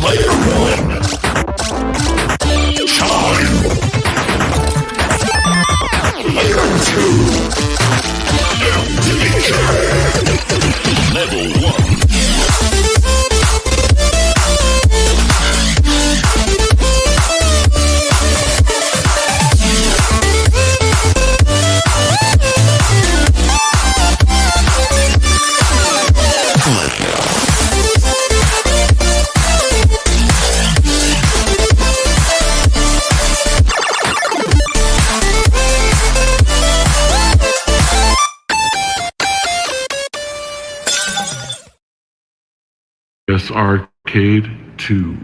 Player 1. Chime. Player 2. Evecade. Level 1. Yes, Arcade 2.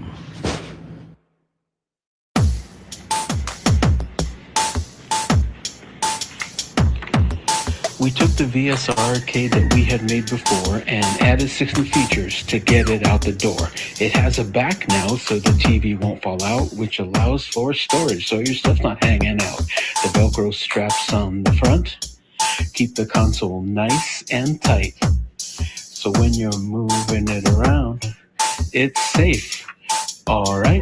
We took the VS Arcade that we had made before and added 6 new features to get it out the door. It has a back now so the TV won't fall out, which allows for storage so your stuff's not hanging out. The Velcro straps on the front keep the console nice and tight. So when you're moving it around, it's safe. Alright.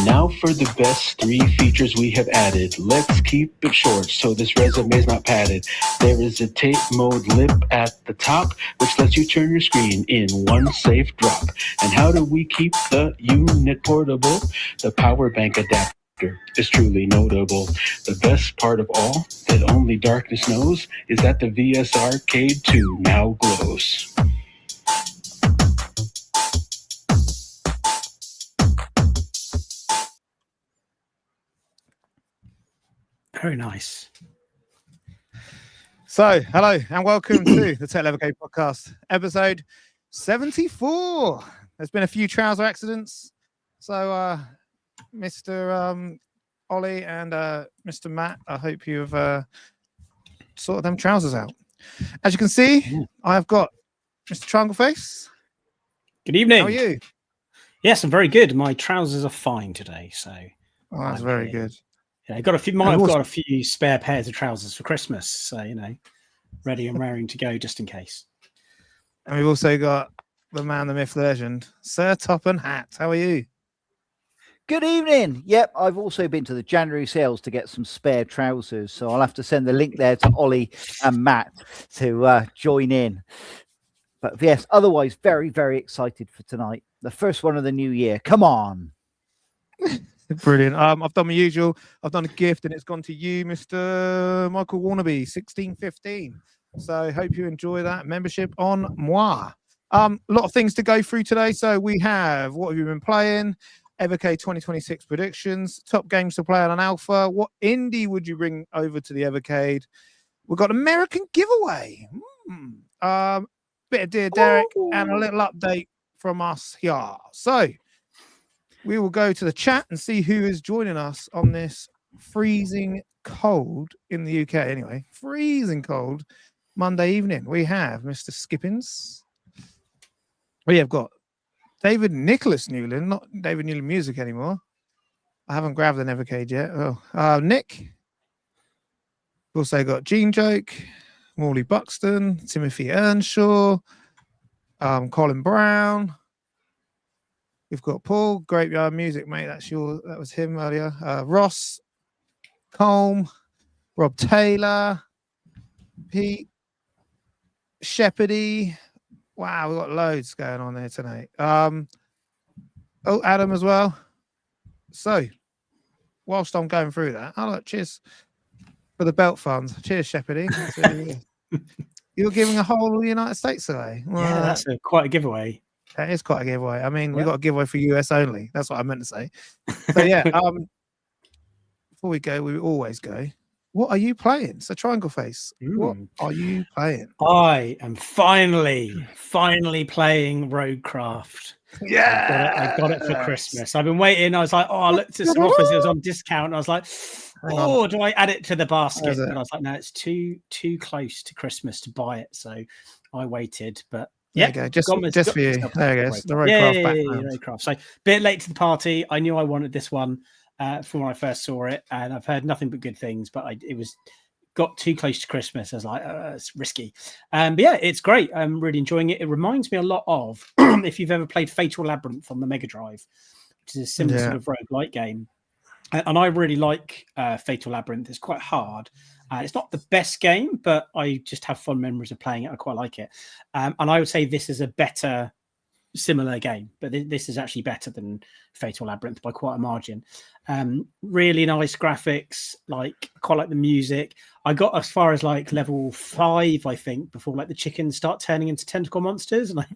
Now for the best 3 features we have added. Let's keep it short so this resume is not padded. There is a tape mode lip at the top, which lets you turn your screen in one safe drop. And how do we keep the unit portable? The power bank adapter is truly notable. The best part of all that only darkness knows is that the VS Arcade 2 now glows. Very nice. So, hello and welcome to the Evercade Podcast, episode 74. There's been a few trouser accidents. So, Mr. Ollie and Mr. Matt, I hope you've sorted them trousers out. As you can see, I've got Mr. Triangle Face. Good evening. How are you? Yes, I'm very good. My trousers are fine today, so that's very good. Yeah, I've got a few spare pairs of trousers for Christmas, so ready and raring to go just in case. And we've also got the man, the myth, legend, Sir Top and Hat. How are you? Good evening. Yep, I've also been to the January sales to get some spare trousers, so I'll have to send the link there to Ollie and Matt to join in. But yes, otherwise, very, very excited for tonight. The first one of the new year. Come on. Brilliant. I've done my usual. I've done a gift and it's gone to you, Mr. Michael Warnaby, 1615. So hope you enjoy that membership on moi. A lot of things to go through today. So we have what have you been playing? Evercade 2026 predictions, top games to play on an alpha. What indie would you bring over to the Evercade? We've got American giveaway. Bit of Dear Derek and a little update from us here. So we will go to the chat and see who is joining us on this freezing cold in the UK. Anyway, freezing cold Monday evening. We have Mr. Skippins. We have got David Nicholas Newland, not David Newland Music anymore. I haven't grabbed an Evercade yet. Nick. We've also got Gene Joke, Morley Buxton, Timothy Earnshaw, Colin Brown. We've got Paul, Graveyard Music, mate. That was him earlier. Ross, Colm, Rob Taylor, Pete, Shepherdy. Wow, we've got loads going on there tonight. Adam as well. So, whilst I'm going through that, look, cheers for the belt fund. Cheers, Shepherdy. You're giving a whole United States away. Well, yeah, that's quite a giveaway. That is quite a giveaway. I mean, we've got a giveaway for US only. That's what I meant to say. So, yeah, before we go, we always go. What are you playing? So, Triangle Face, what are you playing? I am finally playing Roguecraft. Yeah, I got it for Christmas. I've been waiting. I was like, I looked at some offers. It was on discount. And I was like, do I add it to the basket? And I was like, no, it's too close to Christmas to buy it. So I waited, but yeah, there you go. Just for you. There you go. The Roguecraft. So a bit late to the party. I knew I wanted this one from when I first saw it, and I've heard nothing but good things. But it was got too close to Christmas. I was like, it's risky. But yeah, it's great. I'm really enjoying it. It reminds me a lot of if you've ever played Fatal Labyrinth on the Mega Drive, which is a similar sort of roguelike game. And I really like Fatal Labyrinth. It's quite hard. It's not the best game, but I just have fond memories of playing it. I quite like it. And I would say this is a better similar game, but this is actually better than Fatal Labyrinth by quite a margin. Really nice graphics, like quite like the music. I got as far as like level 5, I think, before like the chickens start turning into tentacle monsters, and I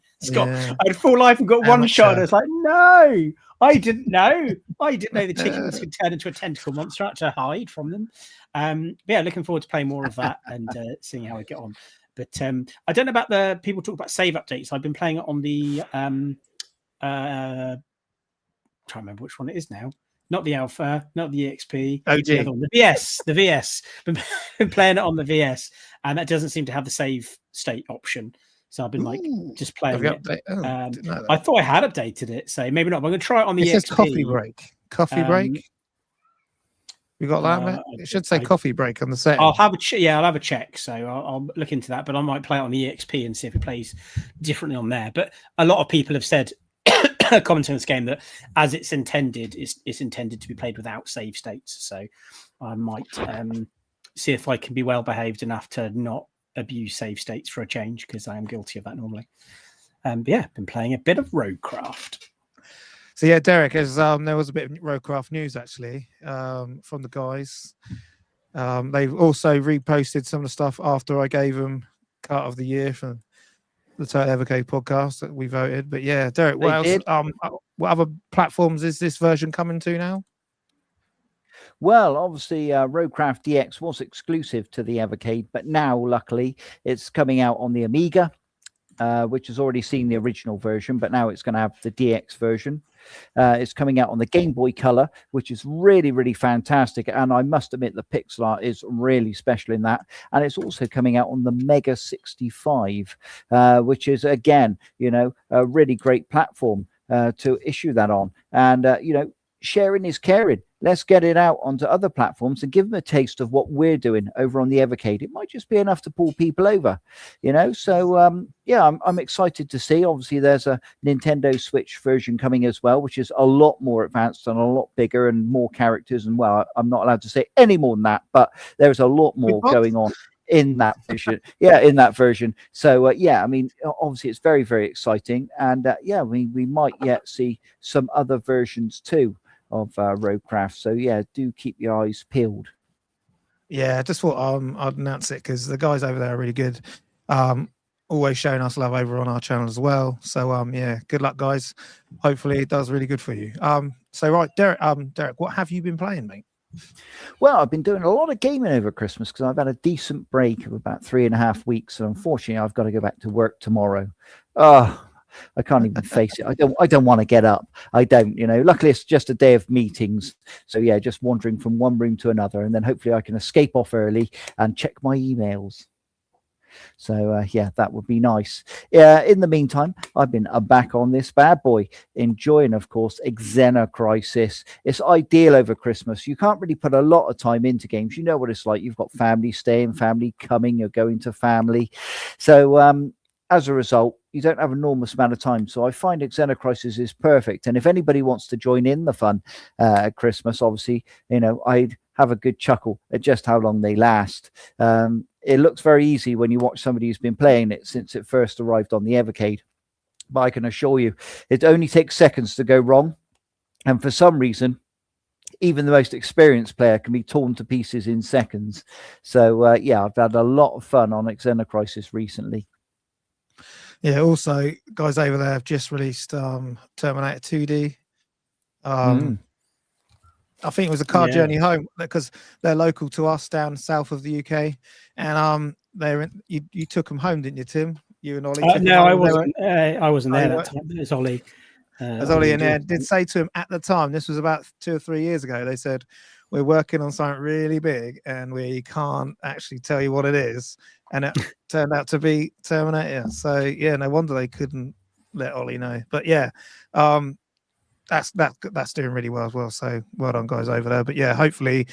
had full life and got one shot. And I was like, no, I didn't know the chickens could turn into a tentacle monster. I had to hide from them. But yeah, looking forward to playing more of that and seeing how I get on. But I don't know about the people talk about save updates. I've been playing it on the trying to remember which one it is now. Not the alpha, not the EXP. The other one, the VS. The VS. Been playing it on the VS, and that doesn't seem to have the save state option. So I've been like just playing it. I thought I had updated it, so maybe not. But I'm going to try it on the EXP. It says coffee break. Coffee break. We got that. It should say coffee break on the set. I'll have a check. So I'll look into that. But I might play it on the EXP and see if it plays differently on there. But a lot of people have said, commenting on this game, that as it's intended, it's intended to be played without save states. So I might see if I can be well behaved enough to not abuse save states for a change, because I am guilty of that normally. But yeah, been playing a bit of Roadcraft. So yeah, Derek, as there was a bit of Roadcraft news actually from the guys. They've also reposted some of the stuff after I gave them Cart of the Year for the Total Evercade podcast that we voted. But yeah, Derek, what else? What other platforms is this version coming to now? Well, obviously, Roadcraft DX was exclusive to the Evercade, but now, luckily, it's coming out on the Amiga, which has already seen the original version, but now it's going to have the DX version. It's coming out on the Game Boy Color, which is really, really fantastic. And I must admit, the pixel art is really special in that. And it's also coming out on the Mega 65, which is, again, a really great platform to issue that on. And, sharing is caring. Let's get it out onto other platforms and give them a taste of what we're doing over on the Evercade. It might just be enough to pull people over, So, I'm excited to see. Obviously, there's a Nintendo Switch version coming as well, which is a lot more advanced and a lot bigger and more characters. And, well, I'm not allowed to say any more than that, but there's a lot more going on in that version. So obviously it's very, very exciting. And we might yet see some other versions too of Roadcraft. So do keep your eyes peeled. I just thought I'd announce it because the guys over there are really good, always showing us love over on our channel as well. So good luck, guys. Hopefully it does really good for you. So right, Derek, what have you been playing, mate? Well, I've been doing a lot of gaming over Christmas because I've had a decent break of about 3.5 weeks, and unfortunately I've got to go back to work tomorrow. I can't even face it. I don't want to get up. I don't, luckily it's just a day of meetings. So just wandering from one room to another, and then hopefully I can escape off early and check my emails. So that would be nice. In the meantime, I've been back on this bad boy, enjoying, of course, Xena Crisis. It's ideal over Christmas. You can't really put a lot of time into games. You know what it's like. You've got family staying, family coming, you're going to family. So as a result, you don't have an enormous amount of time. So I find Xena Crisis is perfect. And if anybody wants to join in the fun at Christmas, obviously, I'd have a good chuckle at just how long they last. It looks very easy when you watch somebody who's been playing it since it first arrived on the Evercade. But I can assure you, it only takes seconds to go wrong. And for some reason, even the most experienced player can be torn to pieces in seconds. So, I've had a lot of fun on Xena Crisis recently. Yeah, also, guys over there have just released Terminator 2D. I think it was a car journey home because they're local to us down south of the UK. And you took them home, didn't you, Tim? You and Ollie? No, I wasn't. I wasn't there that time. It was Ollie. As Ollie and Ed did say to him at the time, this was about 2 or 3 years ago, they said, we're working on something really big and we can't actually tell you what it is. And it turned out to be Terminator. So, no wonder they couldn't let Ollie know. But, that's doing really well as well. So well done, guys, over there. But yeah, hopefully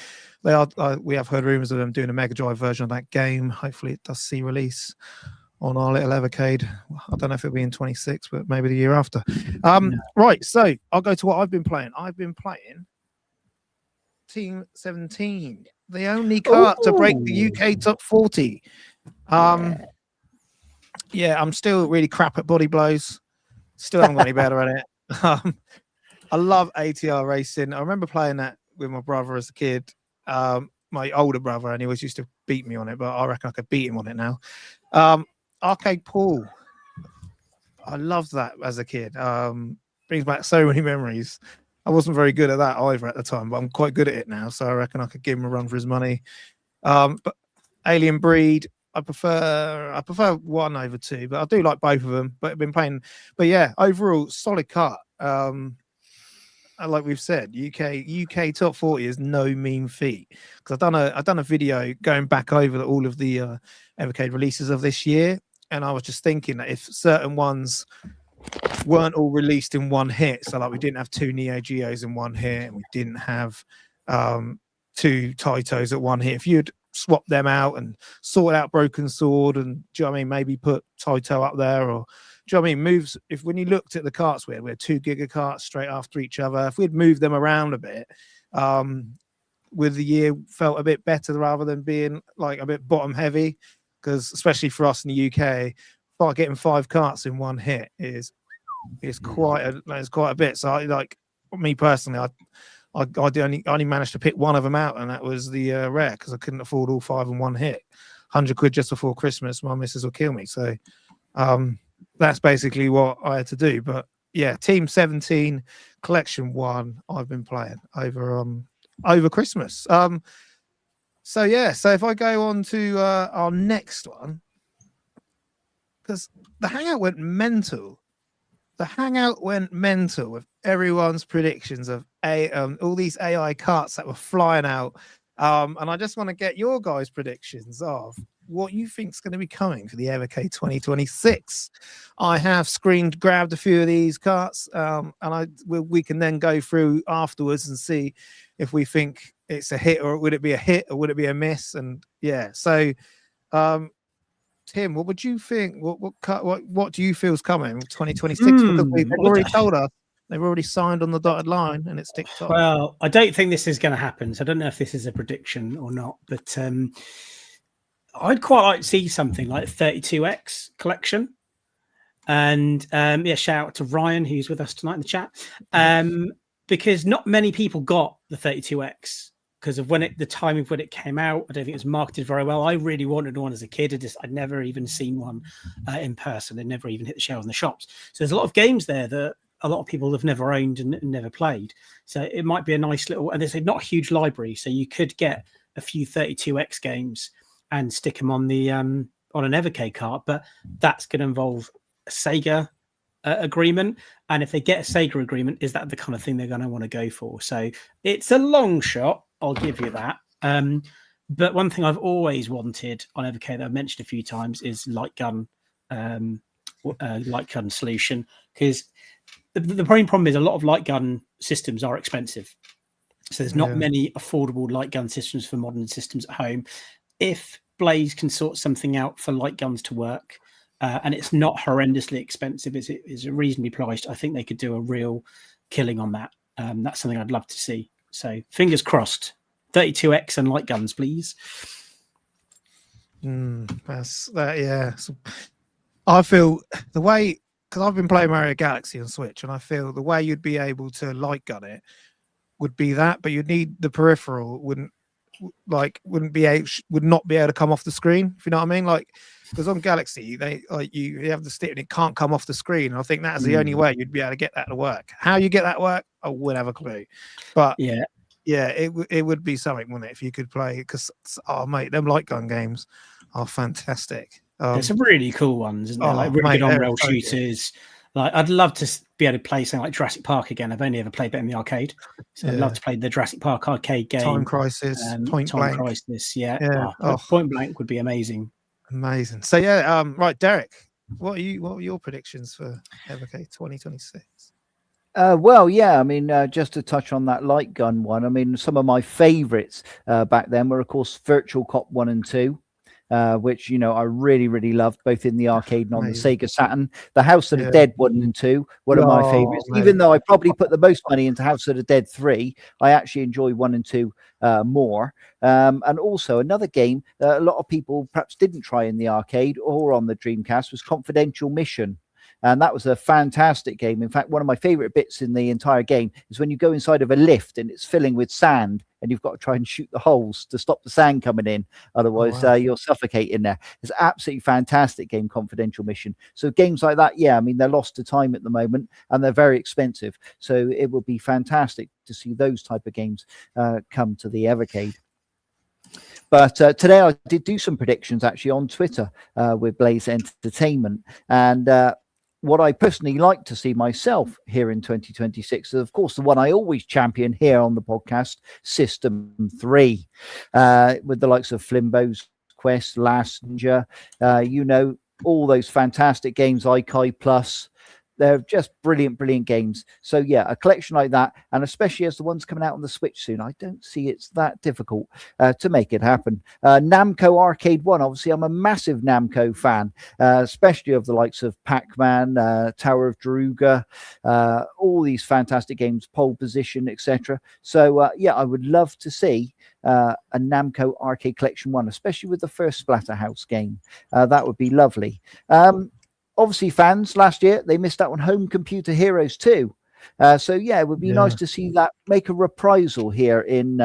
they are. We have heard rumors of them doing a Mega Drive version of that game. Hopefully it does see release on our little Evercade. I don't know if it'll be in 26, but maybe the year after. Right, so I'll go to what I've been playing. I've been playing Team 17, the only cart to break the UK top 40. Yeah, I'm still really crap at body blows. Still haven't got any better at it. I love ATR racing. I remember playing that with my brother as a kid. My older brother, and he always used to beat me on it, but I reckon I could beat him on it now. Arcade pool. I loved that as a kid. Brings back so many memories. I wasn't very good at that either at the time, but I'm quite good at it now. So I reckon I could give him a run for his money. But Alien Breed, I prefer 1 over 2, but I do like both of them. But I've been playing. But yeah, overall, solid cart. Like we've said, UK top 40 is no mean feat. Because I've done a video going back over all of the Evercade releases of this year, and I was just thinking that if certain ones weren't all released in one hit, so like we didn't have 2 Neo Geos in one hit, and we didn't have 2 Taitos at one hit. If you'd swap them out and sort out Broken Sword, and do you know what I mean, maybe put Taito up there, or do you know what I mean, moves, if when you looked at the carts, we had 2 Giga carts straight after each other, if we'd moved them around a bit, with the year felt a bit better rather than being like a bit bottom heavy, because especially for us in the UK, getting 5 carts in one hit is quite a bit. So I, like me personally, I only managed to pick one of them out, and that was the rare, because I couldn't afford all 5 in one hit. 100 quid just before Christmas, my missus will kill me. So that's basically what I had to do. But yeah, Team 17 Collection 1 I've been playing over Christmas. So yeah, so if I go on to our next one, because the Hangout went mental. The Hangout went mental with everyone's predictions of all these AI carts that were flying out. And I just want to get your guys' predictions of what you think is going to be coming for the Evecade 2026. I have grabbed a few of these carts, and we can then go through afterwards and see if we think it's a hit, or would it be a hit, or would it be a miss? And yeah, so Tim, what would you think? What do you feel is coming 2026? Because they've already told us they've already signed on the dotted line, and it's TikTok. Well, I don't think this is going to happen, so I don't know if this is a prediction or not. But I'd quite like to see something like 32X collection. And yeah, shout out to Ryan, who's with us tonight in the chat, because not many people got the 32X. Because of the time of when it came out, I don't think it was marketed very well. I really wanted one as a kid. I'd never even seen one in person. It never even hit the shelves in the shops. So there's a lot of games there that a lot of people have never owned and never played. So it might be a nice little, and there's not a huge library. So you could get a few 32X games and stick them on an Evercade cart, but that's going to involve a Sega agreement. And if they get a Sega agreement, is that the kind of thing they're going to want to go for? So it's a long shot. I'll give you that. But one thing I've always wanted on Evercade that I've mentioned a few times is light gun solution, because the main problem is a lot of light gun systems are expensive. So there's not many affordable light gun systems for modern systems at home. If Blaze can sort something out for light guns to work, and it's not horrendously expensive, it's reasonably priced, I think they could do a real killing on that. That's something I'd love to see. So fingers crossed. 32X and light guns, please. That's that. Yeah. So I feel the way, because I've been playing Mario Galaxy on Switch, and I feel the way you'd be able to light gun it would be that, but you'd need the peripheral. Would not be able to come off the screen. If you know what I mean, like, because on Galaxy you have the stick and it can't come off the screen. And I think that's the only way you'd be able to get that to work. How you get that to work, I wouldn't have a clue. But yeah, it would be something, wouldn't it, if you could play? Because mate, them light gun games are fantastic. There's some really cool ones, isn't there? Like really good on-rail shooters. Like I'd love to be able to play something like Jurassic Park again. I've only ever played it in the arcade, so I'd love to play the Jurassic Park arcade game. Time Crisis, Point Blank. Crisis, Point Blank would be amazing. Amazing. So yeah, right, Derek, what are your predictions for Evercade 2026? Well, yeah, I mean, just to touch on that light gun one, I mean, some of my favorites back then were, of course, Virtual Cop 1 and 2. Which I really, really loved, both in the arcade and on the Amazing. Sega Saturn. The House of the Yeah. Dead 1 and 2, one of my Oh, favorites. mate. Even though I probably put the most money into House of the Dead 3, I actually enjoy 1 and 2 more. And also another game that a lot of people perhaps didn't try in the arcade or on the Dreamcast was Confidential Mission. And that was a fantastic game. In fact, one of my favorite bits in the entire game is when you go inside of a lift and it's filling with sand and you've got to try and shoot the holes to stop the sand coming in. Otherwise, wow. you'll suffocate in there. It's an absolutely fantastic game, Confidential Mission. So games like that, yeah, I mean, they're lost to time at the moment and they're very expensive. So it would be fantastic to see those type of games come to the Evercade. But today I did do some predictions actually on Twitter with Blaze Entertainment. And what I personally like to see myself here in 2026 is, of course, the one I always champion here on the podcast, System 3, with the likes of Flimbo's Quest, Last Ninja, all those fantastic games, Ikai Plus. They're just brilliant, brilliant games. So, yeah, a collection like that, and especially as the one's coming out on the Switch soon, I don't see it's that difficult to make it happen. Namco Arcade 1, obviously, I'm a massive Namco fan, especially of the likes of Pac-Man, Tower of Daruga, all these fantastic games, Pole Position, etc. So, yeah, I would love to see a Namco Arcade Collection 1, especially with the first Splatterhouse game. That would be lovely. Obviously, fans last year, they missed out on Home Computer Heroes 2. So, yeah, it would be nice to see that make a reprisal here in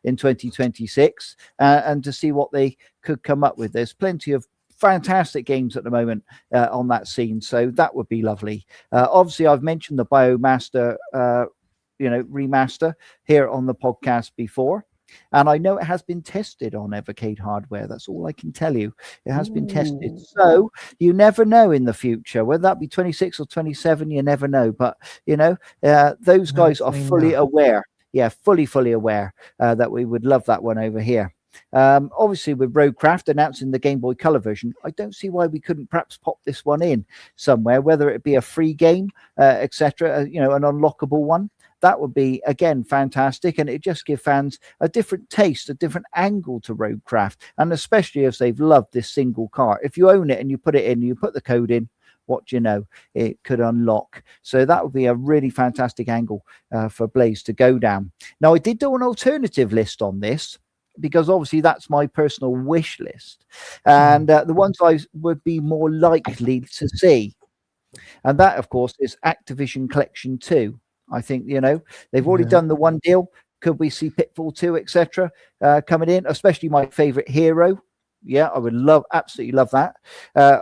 2026 and to see what they could come up with. There's plenty of fantastic games at the moment on that scene. So that would be lovely. Obviously, I've mentioned the Biomaster, remaster here on the podcast before. And I know it has been tested on Evercade hardware. That's all I can tell you. It has been tested. So you never know in the future, whether that be 26 or 27, you never know. But, those guys are fully aware. Yeah, fully aware that we would love that one over here. Obviously, with Roadcraft announcing the Game Boy Color version, I don't see why we couldn't perhaps pop this one in somewhere, whether it be a free game, etc., an unlockable one. That would be, again, fantastic. And it just give fans a different taste, a different angle to Roadcraft. And especially as they've loved this single car. If you own it and you put it in, you put the code in, what do you know? It could unlock. So that would be a really fantastic angle for Blaze to go down. Now, I did do an alternative list on this, because obviously that's my personal wish list. And the ones I would be more likely to see. And that, of course, is Activision Collection 2. I think, they've already done the one deal. Could we see Pitfall 2, etc., coming in? Especially my favorite Hero. Yeah, I would absolutely love that.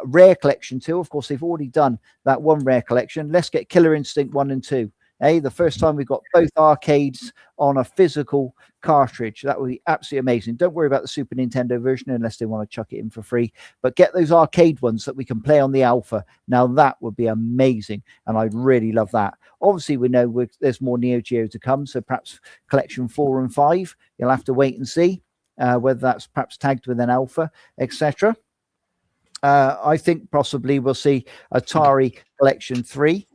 Rare Collection 2. Of course, they've already done that one Rare Collection. Let's get Killer Instinct 1 and 2. The first time we've got both arcades on a physical cartridge. That would be absolutely amazing. Don't worry about the Super Nintendo version unless they want to chuck it in for free. But get those arcade ones that we can play on the Alpha. Now, that would be amazing. And I'd really love that. Obviously, we know there's more Neo Geo to come. So perhaps Collection 4 and 5. You'll have to wait and see whether that's perhaps tagged with an Alpha, etc. I think possibly we'll see Atari Collection 3.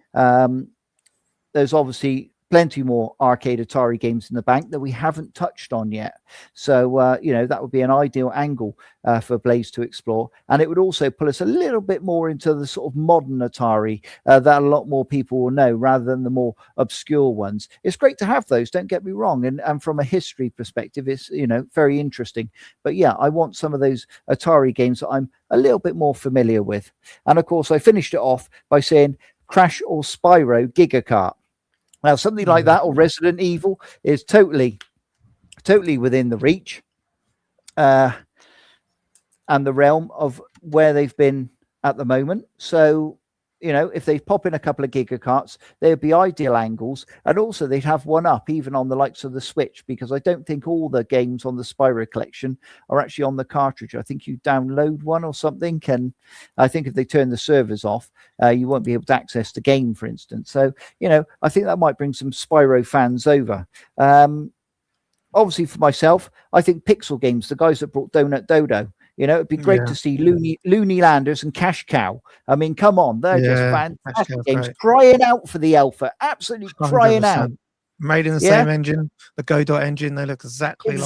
There's obviously plenty more arcade Atari games in the bank that we haven't touched on yet. So, that would be an ideal angle for Blaze to explore. And it would also pull us a little bit more into the sort of modern Atari that a lot more people will know rather than the more obscure ones. It's great to have those, don't get me wrong. And from a history perspective, it's, very interesting. But yeah, I want some of those Atari games that I'm a little bit more familiar with. And of course, I finished it off by saying Crash or Spyro Giga Kart. Now, something like that or Resident Evil is totally within the reach and the realm of where they've been at the moment. So, if they pop in a couple of Giga Karts, they'd be ideal angles. And also they'd have one up even on the likes of the Switch, because I don't think all the games on the Spyro collection are actually on the cartridge. I think you download one or something. And I think if they turn the servers off, you won't be able to access the game, for instance. So, I think that might bring some Spyro fans over. Obviously, for myself, I think Pixel Games, the guys that brought Donut Dodo, You know, it'd be great to see Looney Landers and Cash Cow. I mean, come on, they're just fantastic games. Great. Crying out for the alpha, absolutely crying 100%. out. Made in the same engine, the Godot engine. They look exactly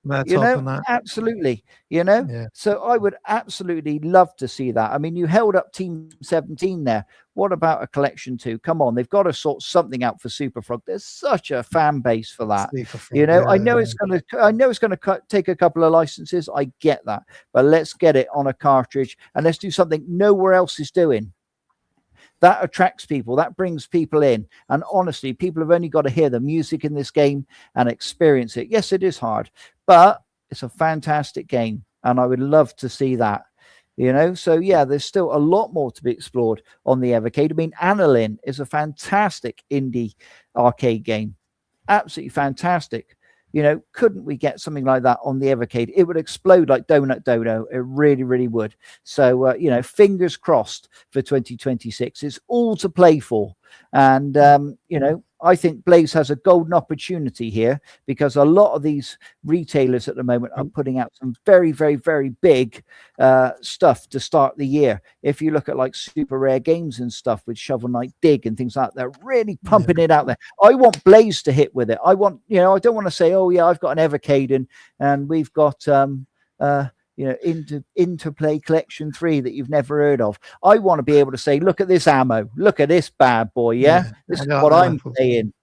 like. You know, absolutely. You know, so I would absolutely love to see that. I mean, you held up Team 17 there. What about a collection 2? Come on, they've got to sort something out for Super Frog. There's such a fan base for that. You know, I know it's going to take a couple of licenses. I get that, but let's get it on a cartridge and let's do something nowhere else is doing. That attracts people, that brings people in. And honestly, people have only got to hear the music in this game and experience it. Yes, it is hard, but it's a fantastic game. And I would love to see that, you know? So yeah, there's still a lot more to be explored on the Evercade. I mean, Annalyn is a fantastic indie arcade game. Absolutely fantastic. You know, couldn't we get something like that on the Evercade? It would explode like Donut Dodo. It really, really would. So, you know, fingers crossed for 2026. It's all to play for. And, you know, I think Blaze has a golden opportunity here because a lot of these retailers at the moment are putting out some very, very, very big stuff to start the year. If you look at like Super Rare Games and stuff with Shovel Knight Dig and things like that, they're really pumping it out there. I want Blaze to hit with it. I want, you know, I don't want to say, oh yeah, I've got an Evercade and we've got you know, Interplay Collection 3 that you've never heard of. I want to be able to say, look at this ammo, look at this bad boy. This is what I'm playing.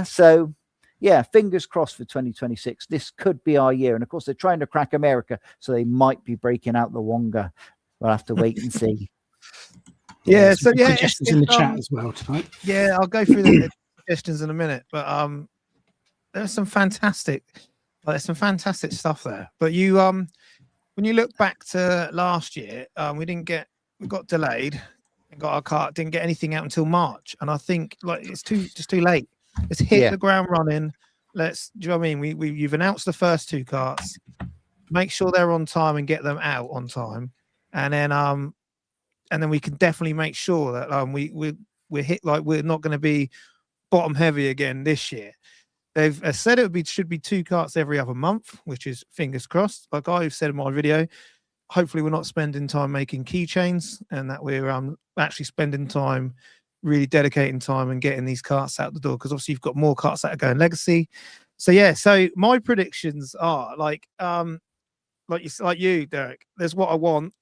So yeah, fingers crossed for 2026. This could be our year. And of course, they're trying to crack America, so they might be breaking out the Wonga. We'll have to wait and see. Suggestions in the chat as well tonight. Yeah, I'll go through the suggestions in a minute, but there's some fantastic stuff there. But you when you look back to last year, we got delayed and got our cart, didn't get anything out until March. And I think like it's too late. Let's hit the ground running. Do you know what I mean? You've announced the first 2 carts, make sure they're on time and get them out on time. And then we can definitely make sure that we're hit, like we're not going to be bottom heavy again this year. They've said should be 2 carts every other month, which is fingers crossed. Like I've said in my video, hopefully we're not spending time making keychains and that we're actually spending time, really dedicating time and getting these carts out the door. Because obviously you've got more carts that are going legacy. So yeah, so my predictions are like you, Derek. There's what I want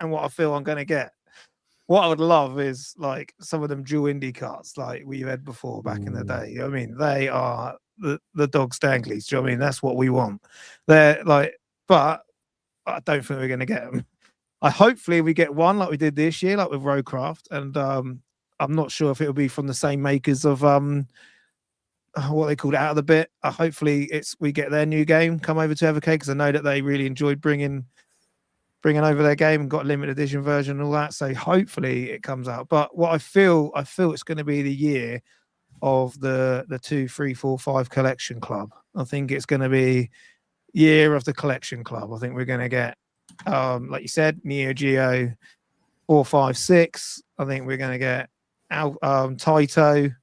and what I feel I'm going to get. What I would love is like some of them dual indie carts like we had before back in the day. You know what I mean, they are the dog's danglies. Do you know what I mean? That's what we want. They're like, but I don't think we're going to get them. Hopefully we get one like we did this year, like with Roadcraft, and I'm not sure if it'll be from the same makers of what they called Out of the Bit. Hopefully we get their new game come over to Evercade because I know that they really enjoyed bringing over their game and got a limited edition version and all that. So hopefully it comes out. But what I feel it's going to be the year of the 2, 3, 4, 5 collection club. I think it's going to be year of the collection club. I think we're going to get, like you said, Neo Geo 4, 5, 6. I think we're going to get Taito,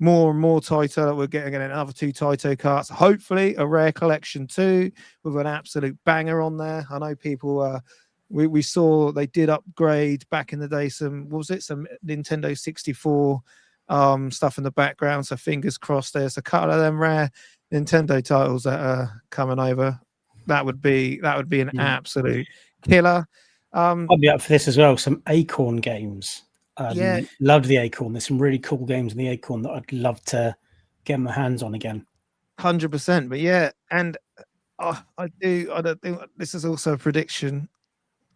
more and more Taito. We're getting another 2 Taito carts. Hopefully a rare collection 2 with an absolute banger on there. I know people we saw they did upgrade back in the day some Nintendo 64 stuff in the background. So fingers crossed there's a couple of them rare Nintendo titles that are coming over. That would be an absolute killer. I'd be up for this as well. Some Acorn games. Loved the Acorn. There's some really cool games in the Acorn that I'd love to get my hands on again. 100%. But yeah, and I don't think this is also a prediction.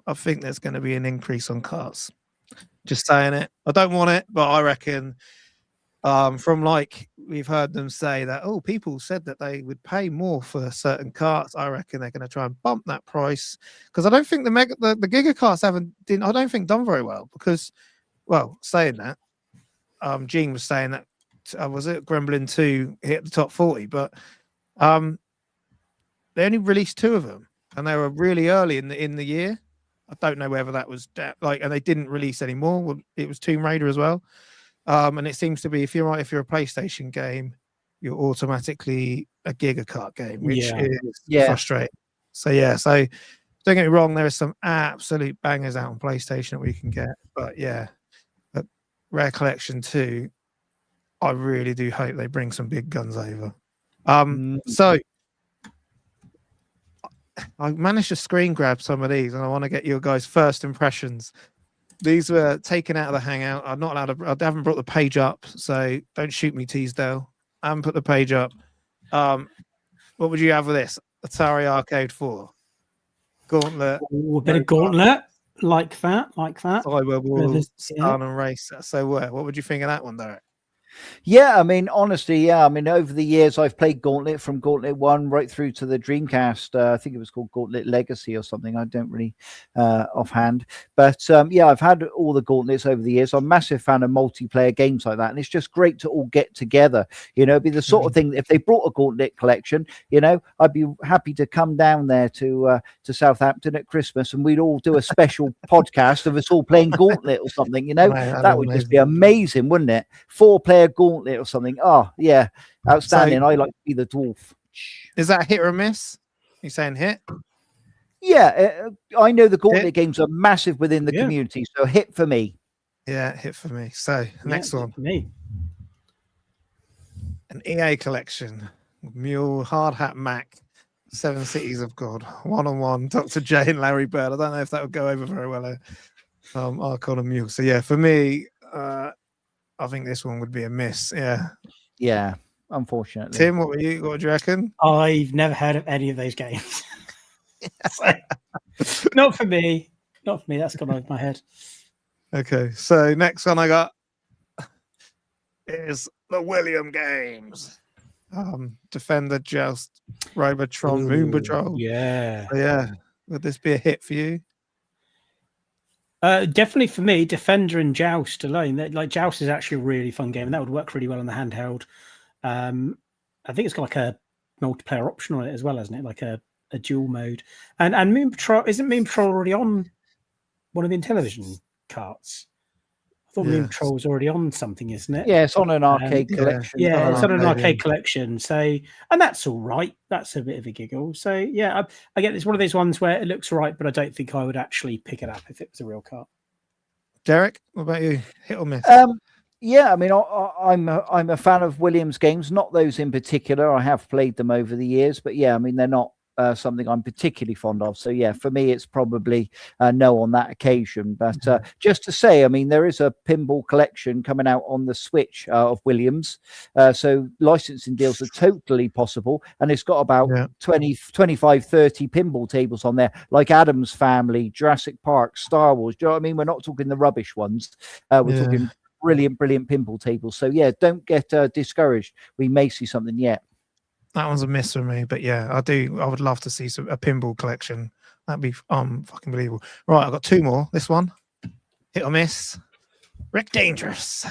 I think there's going to be an increase on carts. Just saying it. I don't want it, but I reckon from like we've heard them say that people said that they would pay more for certain carts. I reckon they're going to try and bump that price because I don't think the Giga carts done very well because. Well, saying that, Gene was saying that was it Gremlin 2 hit the top 40, but they only released 2 of them, and they were really early in the year. I don't know whether that was and they didn't release any more. Well, it was Tomb Raider as well, and it seems to be if you're a PlayStation game, you're automatically a Giga Kart game, which is frustrating. So Don't get me wrong, there are some absolute bangers out on PlayStation that we can get, but yeah, but Rare Collection 2, I really do hope they bring some big guns over. So I managed to screen grab some of these, and I want to get your guys' first impressions. These were taken out of the Hangout. I'm not allowed to. I haven't brought the page up, so don't shoot me, Teasdale. I haven't put the page up. What would you have with this? Atari Arcade 4, Gauntlet, Ooh, a bit of Gauntlet, like that. Cyber War, Stun and Race. So what would you think of that one, Derek? Yeah, I mean, honestly, yeah. I mean, over the years, I've played Gauntlet from Gauntlet 1 right through to the Dreamcast. I think it was called Gauntlet Legacy or something. I don't really offhand. But yeah, I've had all the Gauntlets over the years. I'm a massive fan of multiplayer games like that. And it's just great to all get together. You know, it'd be the sort of thing that if they brought a Gauntlet collection, you know, I'd be happy to come down there to Southampton at Christmas and we'd all do a special podcast of us all playing Gauntlet or something, you know. That would just be amazing, wouldn't it? 4-player Gauntlet or something. Oh yeah, outstanding. So, I like to be the dwarf. Is that hit or miss? You saying hit? Yeah, I know the Gauntlet games are massive within the community, so hit for me. Yeah, hit for me. So next one, for me, an EA collection, Mule, Hard Hat Mac, 7 Cities of God, 1-on-1, Dr. J and Larry Bird. I don't know if that would go over very well. Archon and Mule. So yeah, for me, I think this one would be a miss. Yeah, unfortunately. Tim, what would you reckon? I've never heard of any of those games. Not for me. That's gone over my head. Okay, so next one I got is the William games. Defender, Joust, Robotron, Moon Patrol. Yeah. So yeah. Would this be a hit for you? Definitely for me, Defender and Joust alone. Like Joust is actually a really fun game, and that would work really well on the handheld. I think it's got like a multiplayer option on it as well, isn't it? Like a dual mode. And Moon Patrol, isn't Moon Patrol already on one of the Intellivision carts? I thought Moon Patrol was already on something, isn't it? Yeah, it's on an arcade collection. Yeah, it's on an arcade collection. So, and that's all right. That's a bit of a giggle. So, yeah, I get it's one of those ones where it looks right, but I don't think I would actually pick it up if it was a real cart. Derek, what about you? Hit or miss? Yeah, I mean, I'm a fan of Williams games, not those in particular. I have played them over the years, but yeah, I mean, they're not something I'm particularly fond of. So yeah, for me, it's probably no on that occasion. But just to say, I mean, there is a pinball collection coming out on the Switch of Williams. So licensing deals are totally possible. And it's got about 20, 25, 30 pinball tables on there, like Addams Family, Jurassic Park, Star Wars. Do you know what I mean? We're not talking the rubbish ones. We're talking brilliant pinball tables. So yeah, don't get discouraged. We may see something yet. That one's a miss for me, but yeah, I would love to see a pinball collection. That'd be fucking believable. Right, I've got 2 more. This one, hit or miss. Rick Dangerous.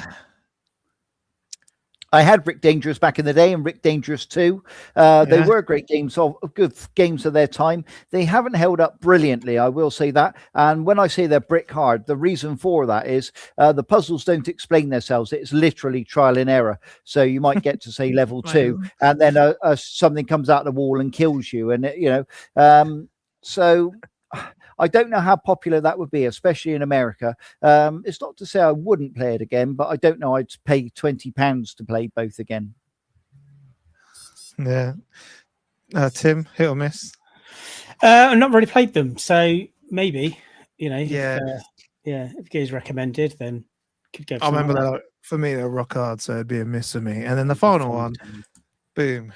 I had Rick Dangerous back in the day and Rick Dangerous 2. They were great games, good games of their time. They haven't held up brilliantly, I will say that. And when I say they're brick hard, the reason for that is the puzzles don't explain themselves. It's literally trial and error. So you might get to say level 2 and then something comes out the wall and kills you. And, so I don't know how popular that would be, especially in America. It's not to say I wouldn't play it again, but I don't know I'd pay £20 to play both again. Yeah. Tim, hit or miss? I've not really played them, so maybe, if it gets recommended, then could go. I remember that for me, they're rock hard, so it'd be a miss for me. And then the final one, boom.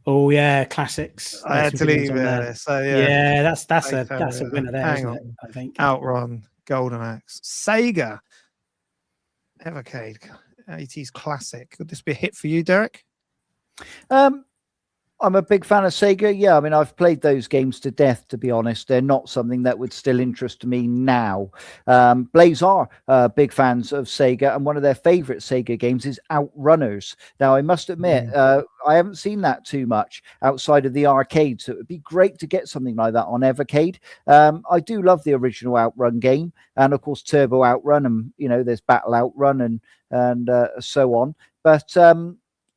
Oh yeah, classics. I had to leave there. So yeah, that's a winner there, isn't it? I think Outrun, Golden Axe, Sega, Evercade, 80s classic. Could this be a hit for you, Derek? I'm a big fan of Sega. Yeah, I mean, I've played those games to death, to be honest. They're not something that would still interest me now. Blaze are big fans of Sega, and one of their favorite Sega games is Outrunners. Now, I must admit, I haven't seen that too much outside of the arcade, so it would be great to get something like that on Evercade. I do love the original Outrun game, and of course, Turbo Outrun, and, there's Battle Outrun and so on. But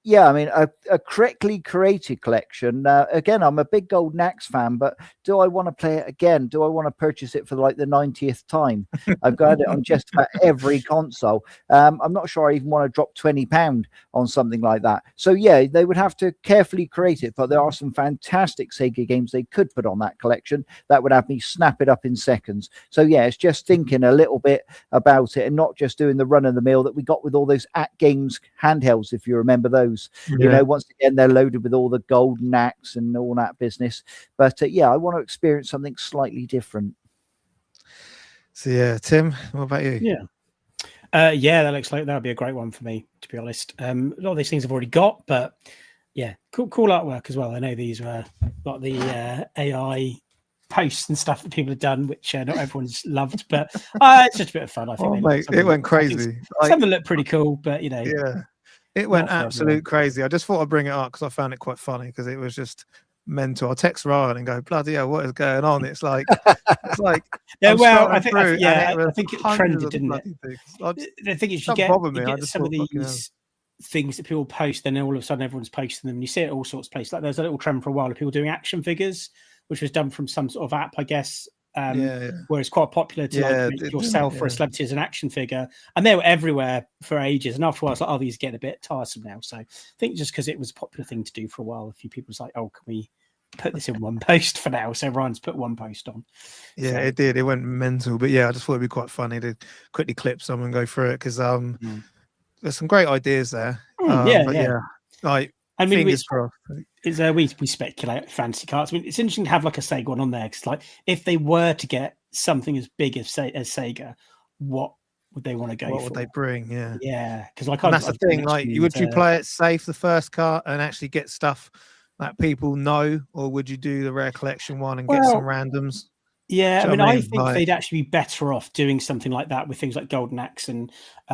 Yeah, I mean, a correctly created collection. Again, I'm a big Golden Axe fan, but do I want to play it again? Do I want to purchase it for like the 90th time? I've got it on just about every console. I'm not sure I even want to drop £20 on something like that. So yeah, they would have to carefully create it, but there are some fantastic Sega games they could put on that collection that would have me snap it up in seconds. So yeah, it's just thinking a little bit about it and not just doing the run of the mill that we got with all those At Games handhelds, if you remember those. You know, once again, they're loaded with all the Golden Axe and all that business. But yeah, I want to experience something slightly different. So yeah, Tim, what about you? Yeah, that looks like that would be a great one for me, to be honest. A lot of these things I've already got, but yeah, cool artwork as well. I know these were like the AI posts and stuff that people have done, which not everyone's loved, but it's just a bit of fun. I think it went crazy. Some of them look pretty cool, but you know, yeah. It went absolute crazy. I just thought I'd bring it up because I found it quite funny because it was just mental. I text Ryan and go, bloody hell, what is going on? It's like yeah. Well, I think it trended, didn't it? The thing is, you get some of these things that people post, then all of a sudden everyone's posting them, and you see it all sorts of places. Like there's a little trend for a while of people doing action figures, which was done from some sort of app, I guess. Where it's quite popular to make yourself for a celebrity as an action figure, and they were everywhere for ages. And after a while, it's like, these get a bit tiresome now. So I think just because it was a popular thing to do for a while, a few people was like, can we put this in one post for now? So Ryan's put one post on. Yeah, it did. It went mental. But yeah, I just thought it'd be quite funny to quickly clip some and go through it because there's some great ideas there. Like, I mean, we speculate fantasy cards. I mean, it's interesting to have like a Sega one on there because, like, if they were to get something as big as Sega, what would they want to go for? What would they bring? Yeah, because like that's the thing. Like, would you play it safe the first cart and actually get stuff that people know, or would you do the rare collection one and get some randoms? Yeah, I think they'd actually be better off doing something like that with things like Golden Axe and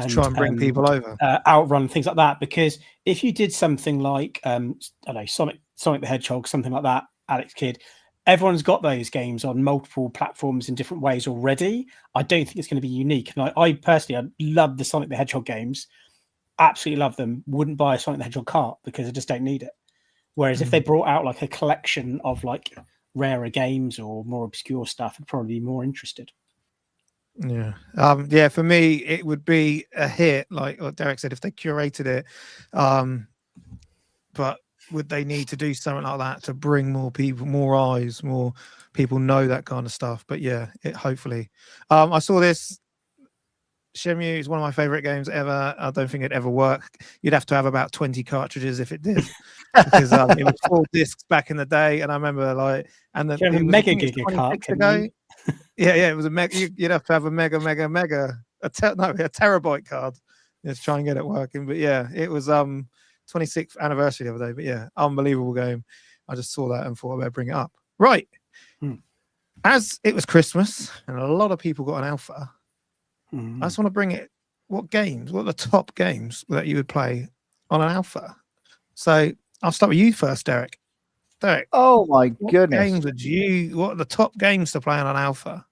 try and bring people over, Outrun, things like that. Because if you did something like I don't know, Sonic the Hedgehog, something like that, Alex Kidd, everyone's got those games on multiple platforms in different ways already. I don't think it's going to be unique. And I personally, I love the Sonic the Hedgehog games, absolutely love them. Wouldn't buy a Sonic the Hedgehog cart because I just don't need it. Whereas if they brought out like a collection of like rarer games or more obscure stuff, I'd probably be more interested. For me it would be a hit, like what Derek said, if they curated it, but would they need to do something like that to bring more people, more eyes, more people know that kind of stuff? But yeah, hopefully. I saw this. Shenmue is one of my favorite games ever. I don't think it'd ever work. You'd have to have about 20 cartridges if it did, because it was 4 discs back in the day. And I remember the Mega Giga cart. It was a mega. You'd have to have a mega, a terabyte card to try and get it working. But yeah, it was 26th anniversary the other day. But yeah, unbelievable game. I just saw that and thought I'd better bring it up. Right, as it was Christmas and a lot of people got an alpha. I just want to bring it. What are the top games that you would play on an alpha? So I'll start with you first, Derek. Oh my goodness! What are the top games to play on an alpha?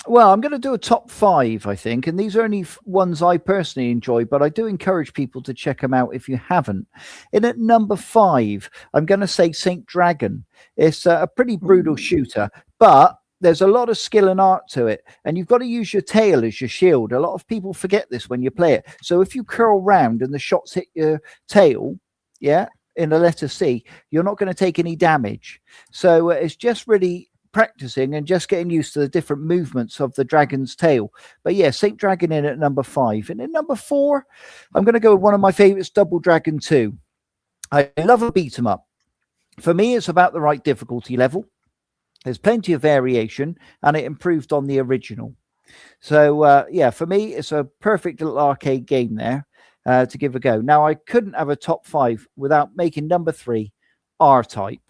Well, I'm going to do a top 5, I think, and these are only ones I personally enjoy, but I do encourage people to check them out if you haven't. And at number 5, I'm going to say Saint Dragon. It's a pretty brutal shooter, but there's a lot of skill and art to it, and you've got to use your tail as your shield. A lot of people forget this when you play it. So if you curl round and the shots hit your tail, in the letter C, you're not going to take any damage. So it's just really practicing and just getting used to the different movements of the dragon's tail. But yeah, Saint Dragon in at number 5. And in number 4, I'm going to go with one of my favorites, Double Dragon 2. I love a beat 'em up. For me, it's about the right difficulty level. There's plenty of variation, and it improved on the original. So, for me, it's a perfect little arcade game there to give a go. Now, I couldn't have a top 5 without making number 3, R-Type.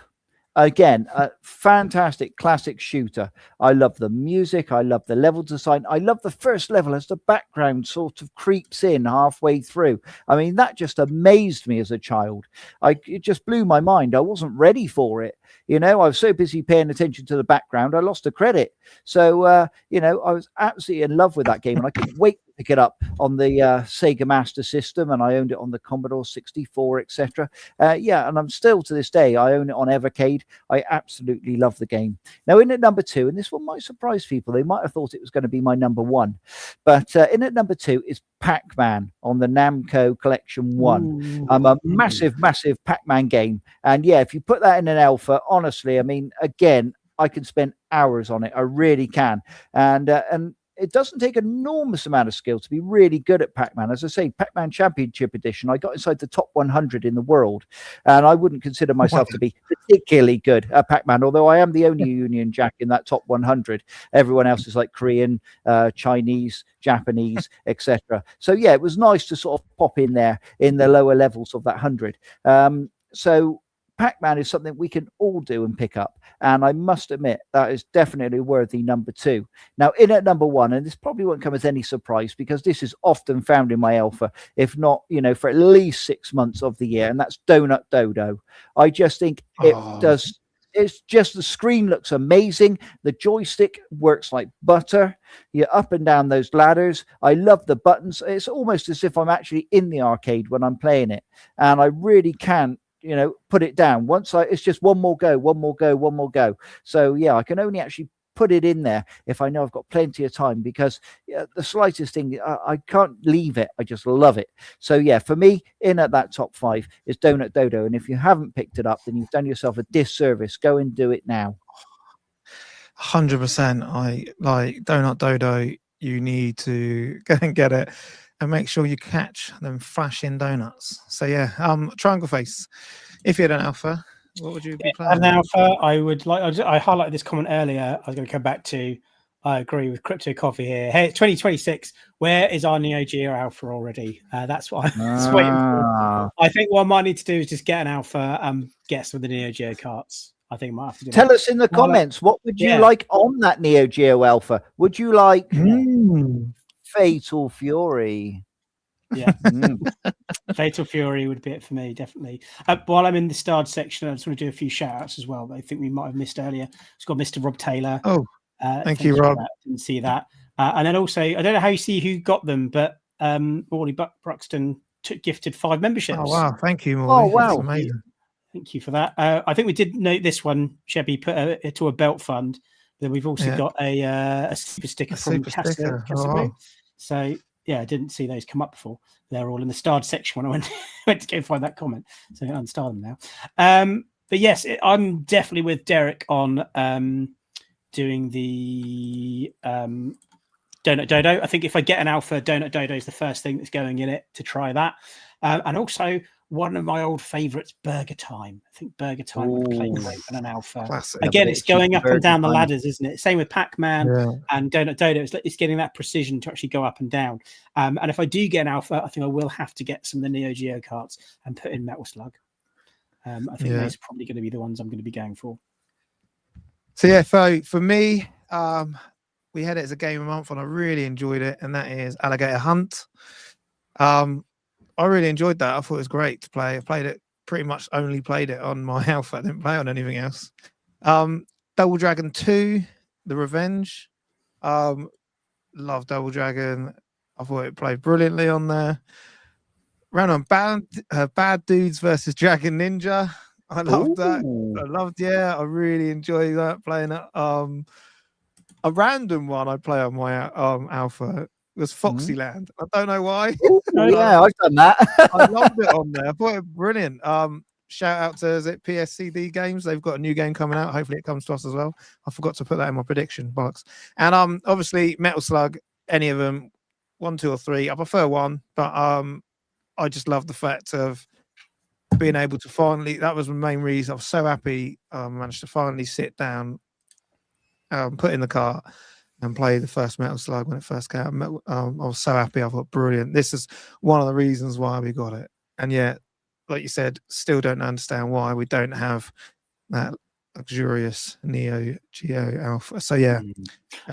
Again, a fantastic classic shooter. I love the music. I love the level design. I love the first level as the background sort of creeps in halfway through. I mean, that just amazed me as a child. It just blew my mind. I wasn't ready for it. I was so busy paying attention to the background, I lost the credit. So, I was absolutely in love with that game, and I couldn't wait to pick it up on the Sega Master System, and I owned it on the Commodore 64, etc. And I'm still to this day, I own it on Evercade. I absolutely love the game. Now, in at number 2, and this one might surprise people, they might have thought it was going to be my number 1, but in at number 2 is Pac-Man on the Namco Collection 1. A massive Pac-Man game. And yeah, if you put that in an alpha, honestly, I mean, again, I can spend hours on it. I really can. And it doesn't take an enormous amount of skill to be really good at Pac-Man. As I say, Pac-Man Championship Edition, I got inside the top 100 in the world, and I wouldn't consider myself to be particularly good at Pac-Man, although I am the only Union Jack in that top 100. Everyone else is like Korean, Chinese, Japanese, etc. So yeah, it was nice to sort of pop in there in the lower levels of that 100. So Pac-Man is something we can all do and pick up. And I must admit, that is definitely worthy number 2. Now, in at number 1, and this probably won't come as any surprise because this is often found in my alpha, if not, for at least 6 months of the year, and that's Donut Dodo. I just think it does. It's just the screen looks amazing. The joystick works like butter. You're up and down those ladders. I love the buttons. It's almost as if I'm actually in the arcade when I'm playing it. And I really can put it down it's just one more go. So yeah, I can only actually put it in there if I know I've got plenty of time, because the slightest thing, I can't leave it. I just love it. So yeah, for me, in at that top 5 is Donut Dodo. And if you haven't picked it up, then you've done yourself a disservice. Go and do it now. 100%. I like Donut Dodo. You need to go and get it. And make sure you catch them flashing donuts. So yeah, Triangle Face. If you had an alpha, what would you be playing? An alpha, I highlighted this comment earlier. I was going to come back to. I agree with Crypto Coffee here. Hey, it's 2026. Where is our Neo Geo alpha already? That's what I'm waiting for. I think what I might need to do is just get an alpha and get some of the Neo Geo carts. I think I might have to do Tell us in the comments, what would you like on that Neo Geo alpha? Would you like Fatal Fury? Yeah. Fatal Fury would be it for me, definitely. While I'm in the starred section, I just want to do a few shout outs as well that I think we might have missed earlier. It's got Mr. Rob Taylor. Thank you, Rob. Didn't see that. And then also, I don't know how you see who got them, but Morley Bruxton gifted 5 memberships. Oh, wow. Thank you, Morley. Oh, wow. That's amazing. Thank you for that. I think we did note this one, Chevy, put it to a belt fund. Then we've also got a super sticker from Casa. So yeah, I didn't see those come up before. They're all in the starred section when I went to go find that comment. So I can unstar them now. But yes, I'm definitely with Derek on doing the Donut Dodo. I think if I get an alpha, Donut Dodo is the first thing that's going in it to try that. And also one of my old favorites, Burger Time. I think Burger Time would play great in an alpha. Classic. Again, it's going up and down the ladders, isn't it? Same with Pac-Man and Donut Dodo. It's getting that precision to actually go up and down. And if I do get an alpha, I think I will have to get some of the Neo Geo carts and put in Metal Slug. I think those are probably going to be the ones I'm going to be going for. So yeah, for me, we had it as a game of the month and I really enjoyed it, and that is Alligator Hunt. I really enjoyed that. I thought it was great to play. I played it, pretty much only played it on my alpha. I didn't play on anything else. Double Dragon 2, The Revenge. Love Double Dragon. I thought it played brilliantly on there. Ran on Bad Dudes versus Dragon Ninja. I loved that. I really enjoyed that, playing it. A random one I play on my alpha was Foxyland. I don't know why. I've done that. I loved it on there. I thought it was brilliant. Shout out to PSCD Games. They've got a new game coming out. Hopefully it comes to us as well. I forgot to put that in my prediction box. And obviously Metal Slug, any of them, 1, 2, or 3. I prefer 1, but I just love the fact of being able to finally, that was the main reason. I was so happy I managed to finally sit down, put in the cart and play the first Metal Slug when it first came out. I was so happy. I thought, brilliant. This is one of the reasons why we got it. And yet, like you said, still don't understand why we don't have that luxurious Neo Geo alpha. So yeah.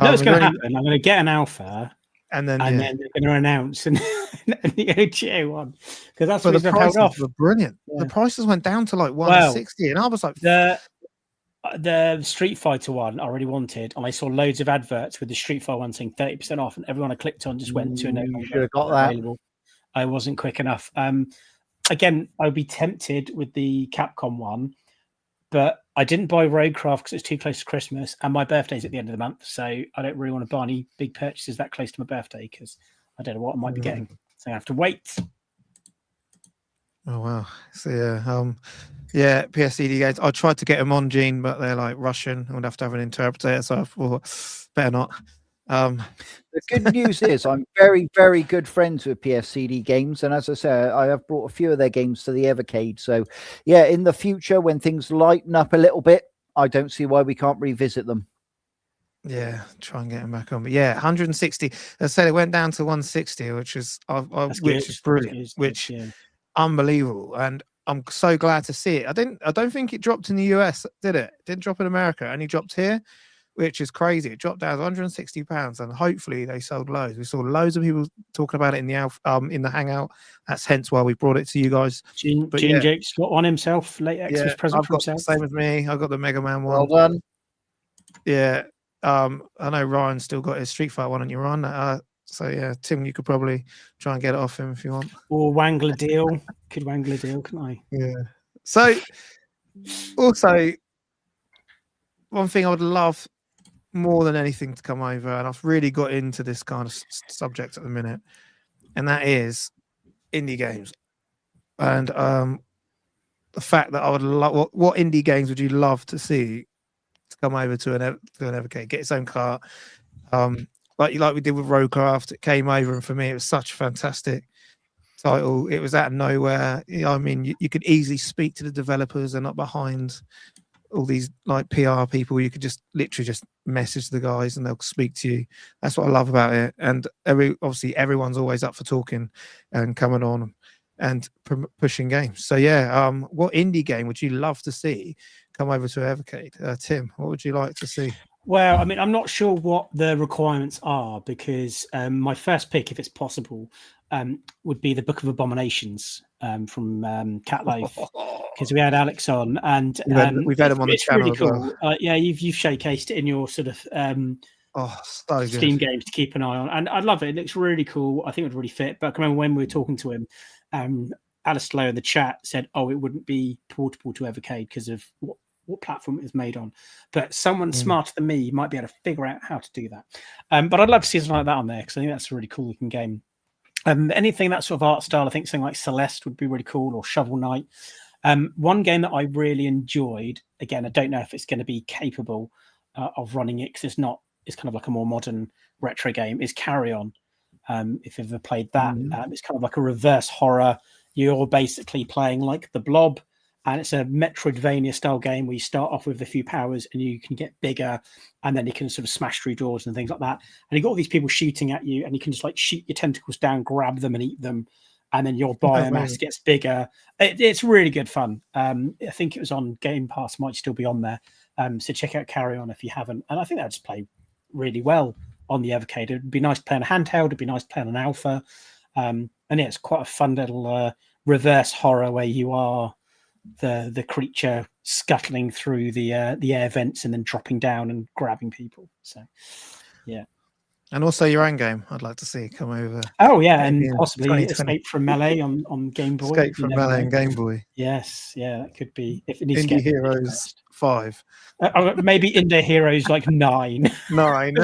No, it's going to happen. I'm going to get an alpha. And then they're going to announce a Neo Geo one, because that's what the prices were brilliant. Yeah. The prices went down to like 160, and I was like, The Street Fighter one I really wanted, and I saw loads of adverts with the Street Fighter one saying 30% off, and everyone I clicked on just went to no You longer should have got that. available. I wasn't quick enough. Again, I'd be tempted with the Capcom one, but I didn't buy Roadcraft because it's too close to Christmas, and my birthday's at the end of the month, so I don't really want to buy any big purchases that close to my birthday because I don't know what I might be getting, so I have to wait. Oh wow! So yeah, PSCD games. I tried to get them on, Gene, but they're like Russian. I would have to have an interpreter, so I thought better not. The good news is I'm very, very good friends with PSCD Games, and as I say, I have brought a few of their games to the Evercade. So, yeah, in the future, when things lighten up a little bit, I don't see why we can't revisit them. Yeah, try and get them back on. But yeah, 160. As I said, it went down to 160, which is brilliant, which unbelievable, and I'm so glad to see it. I don't think it dropped in the US, did it? It didn't drop in America, it only dropped here, which is crazy. It dropped down to £160, and hopefully they sold loads. We saw loads of people talking about it in the Hangout. That's hence why we brought it to you guys. Gene Jake's got one himself. Late Xmas present for himself. Same as me. I've got the Mega Man one. Well done. Yeah. I know Ryan's still got his Street Fighter one on your run. So yeah, Tim, you could probably try and get it off him if you want. Or wangle a deal. Could wangle a deal, couldn't I? Yeah. So also, one thing I would love more than anything to come over, and I've really got into this kind of subject at the minute, and that is indie games. And the fact that I would love, what indie games would you love to see to come over to an Evercade, get its own cart, like we did with Roadcraft. It came over, and for me, it was such a fantastic title. It was out of nowhere. I mean, you could easily speak to the developers. They're not behind all these like PR people. You could just literally just message the guys, and they'll speak to you. That's what I love about it. And obviously, everyone's always up for talking and coming on and pushing games. So yeah, what indie game would you love to see come over to Evercade? Tim, what would you like to see? Well, I mean, I'm not sure what the requirements are because my first pick, if it's possible, would be the Book of Abominations from Cat Loaf, because we had Alex on, and we've had him on the channel. Really cool. Yeah, you've showcased it in your sort of Steam games to keep an eye on, and I love it. It looks really cool. I think it would really fit. But I remember when we were talking to him, Alice Lowe in the chat said, "Oh, it wouldn't be portable to Evercade because of what platform it is made on." But someone smarter than me might be able to figure out how to do that. But I'd love to see something like that on there because I think that's a really cool looking game. Anything that sort of art style, I think something like Celeste would be really cool, or Shovel Knight. One game that I really enjoyed, again, I don't know if it's going to be capable of running it because it's kind of like a more modern retro game, is Carry On. If you've ever played that, it's kind of like a reverse horror. You're basically playing like the Blob, and it's a Metroidvania style game where you start off with a few powers and you can get bigger, and then you can sort of smash through doors and things like that. And you've got all these people shooting at you, and you can just like shoot your tentacles down, grab them and eat them. And then your biomass gets bigger. It's really good fun. I think it was on Game Pass, might still be on there. So check out Carry On if you haven't. And I think that just play really well on the Evercade. It'd be nice to play on a handheld. It'd be nice to play on an alpha. And yeah, it's quite a fun little reverse horror where you are the creature scuttling through the air vents and then dropping down and grabbing people. So yeah. And also your own game I'd like to see come over. Oh yeah, and possibly Escape from Melee on Game Boy. Escape from Melee and Game Boy. Yes, yeah, that could be if it needs Indie Heroes 5. Maybe Indie Heroes like 9. 9.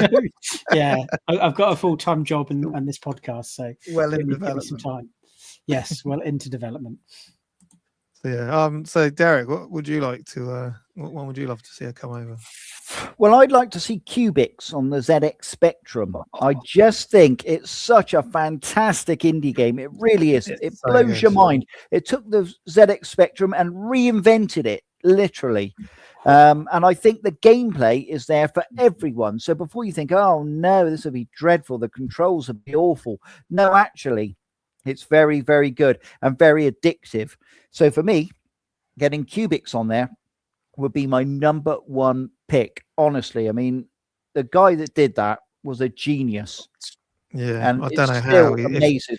Yeah, I've got a full-time job and this podcast, so well in development. Some time. Yes, well into development. So yeah. So Derek, what would you like to? What one would you love to see her come over? Well, I'd like to see Cubics on the ZX Spectrum. I just think it's such a fantastic indie game. It really is. It blows your mind. It took the ZX Spectrum and reinvented it, literally. And I think the gameplay is there for everyone. So before you think, oh no, this will be dreadful, the controls will be awful. No, actually, it's very, very good and very addictive. So for me, getting Cubics on there would be my number one pick. Honestly, I mean, the guy that did that was a genius. Yeah, and I don't know how. Amazing.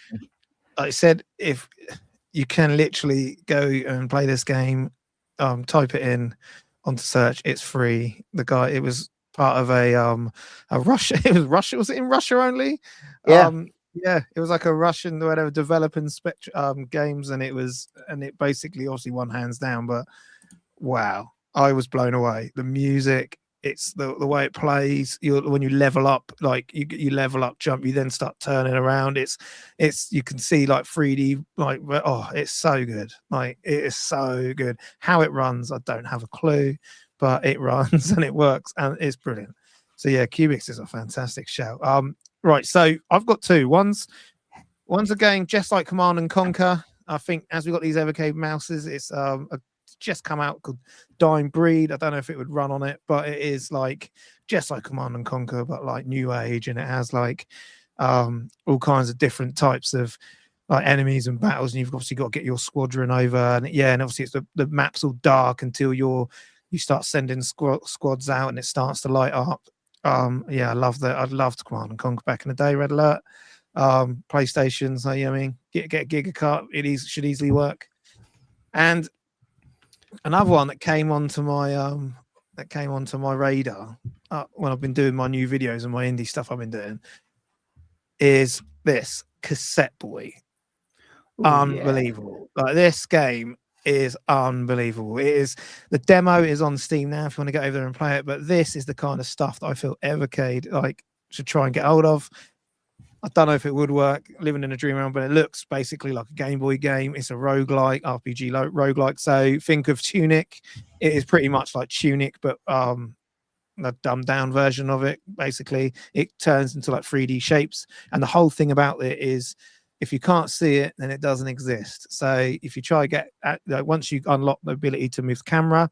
Like I said, if you can literally go and play this game, type it in onto search. It's free. It was part of a Russia. It was Russia. Was it in Russia only? Yeah. Yeah, it was like a Russian whatever developing games, and it basically obviously won hands down. But wow, I was blown away. The music, it's the way it plays. When you level up, like you level up, jump, you then start turning around. It's you can see like 3D, like it's so good. Like it is so good. How it runs, I don't have a clue, but it runs and it works and it's brilliant. So yeah, Cubics is a fantastic show. Right, so I've got two. One's a game just like Command and Conquer. I think as we got these Evercade mouses, it's just come out called Dying Breed. I don't know if it would run on it, but it is like just like Command and Conquer, but like new age, and it has like all kinds of different types of like enemies and battles, and you've obviously got to get your squadron over, and and obviously it's the map's all dark until you start sending squads out and it starts to light up. I love that. I'd loved Command and Conquer back in the day. Red Alert, PlayStation. So I mean, get a Giga Kart. Should easily work. And another one that came onto my radar when I've been doing my new videos and my indie stuff I've been doing is this Cassette Boy. Ooh, unbelievable! Yeah. Like this game is unbelievable. The demo is on Steam now if you want to get over there and play it, but this is the kind of stuff that I feel Evercade like should try and get hold of. I don't know if it would work, living in a dream realm, but it looks basically like a Game Boy game. It's a roguelike, RPG roguelike. So think of Tunic. It is pretty much like Tunic, but a dumbed down version of it. Basically it turns into like 3D shapes, and the whole thing about it is if you can't see it, then it doesn't exist. So if you try to once you unlock the ability to move the camera,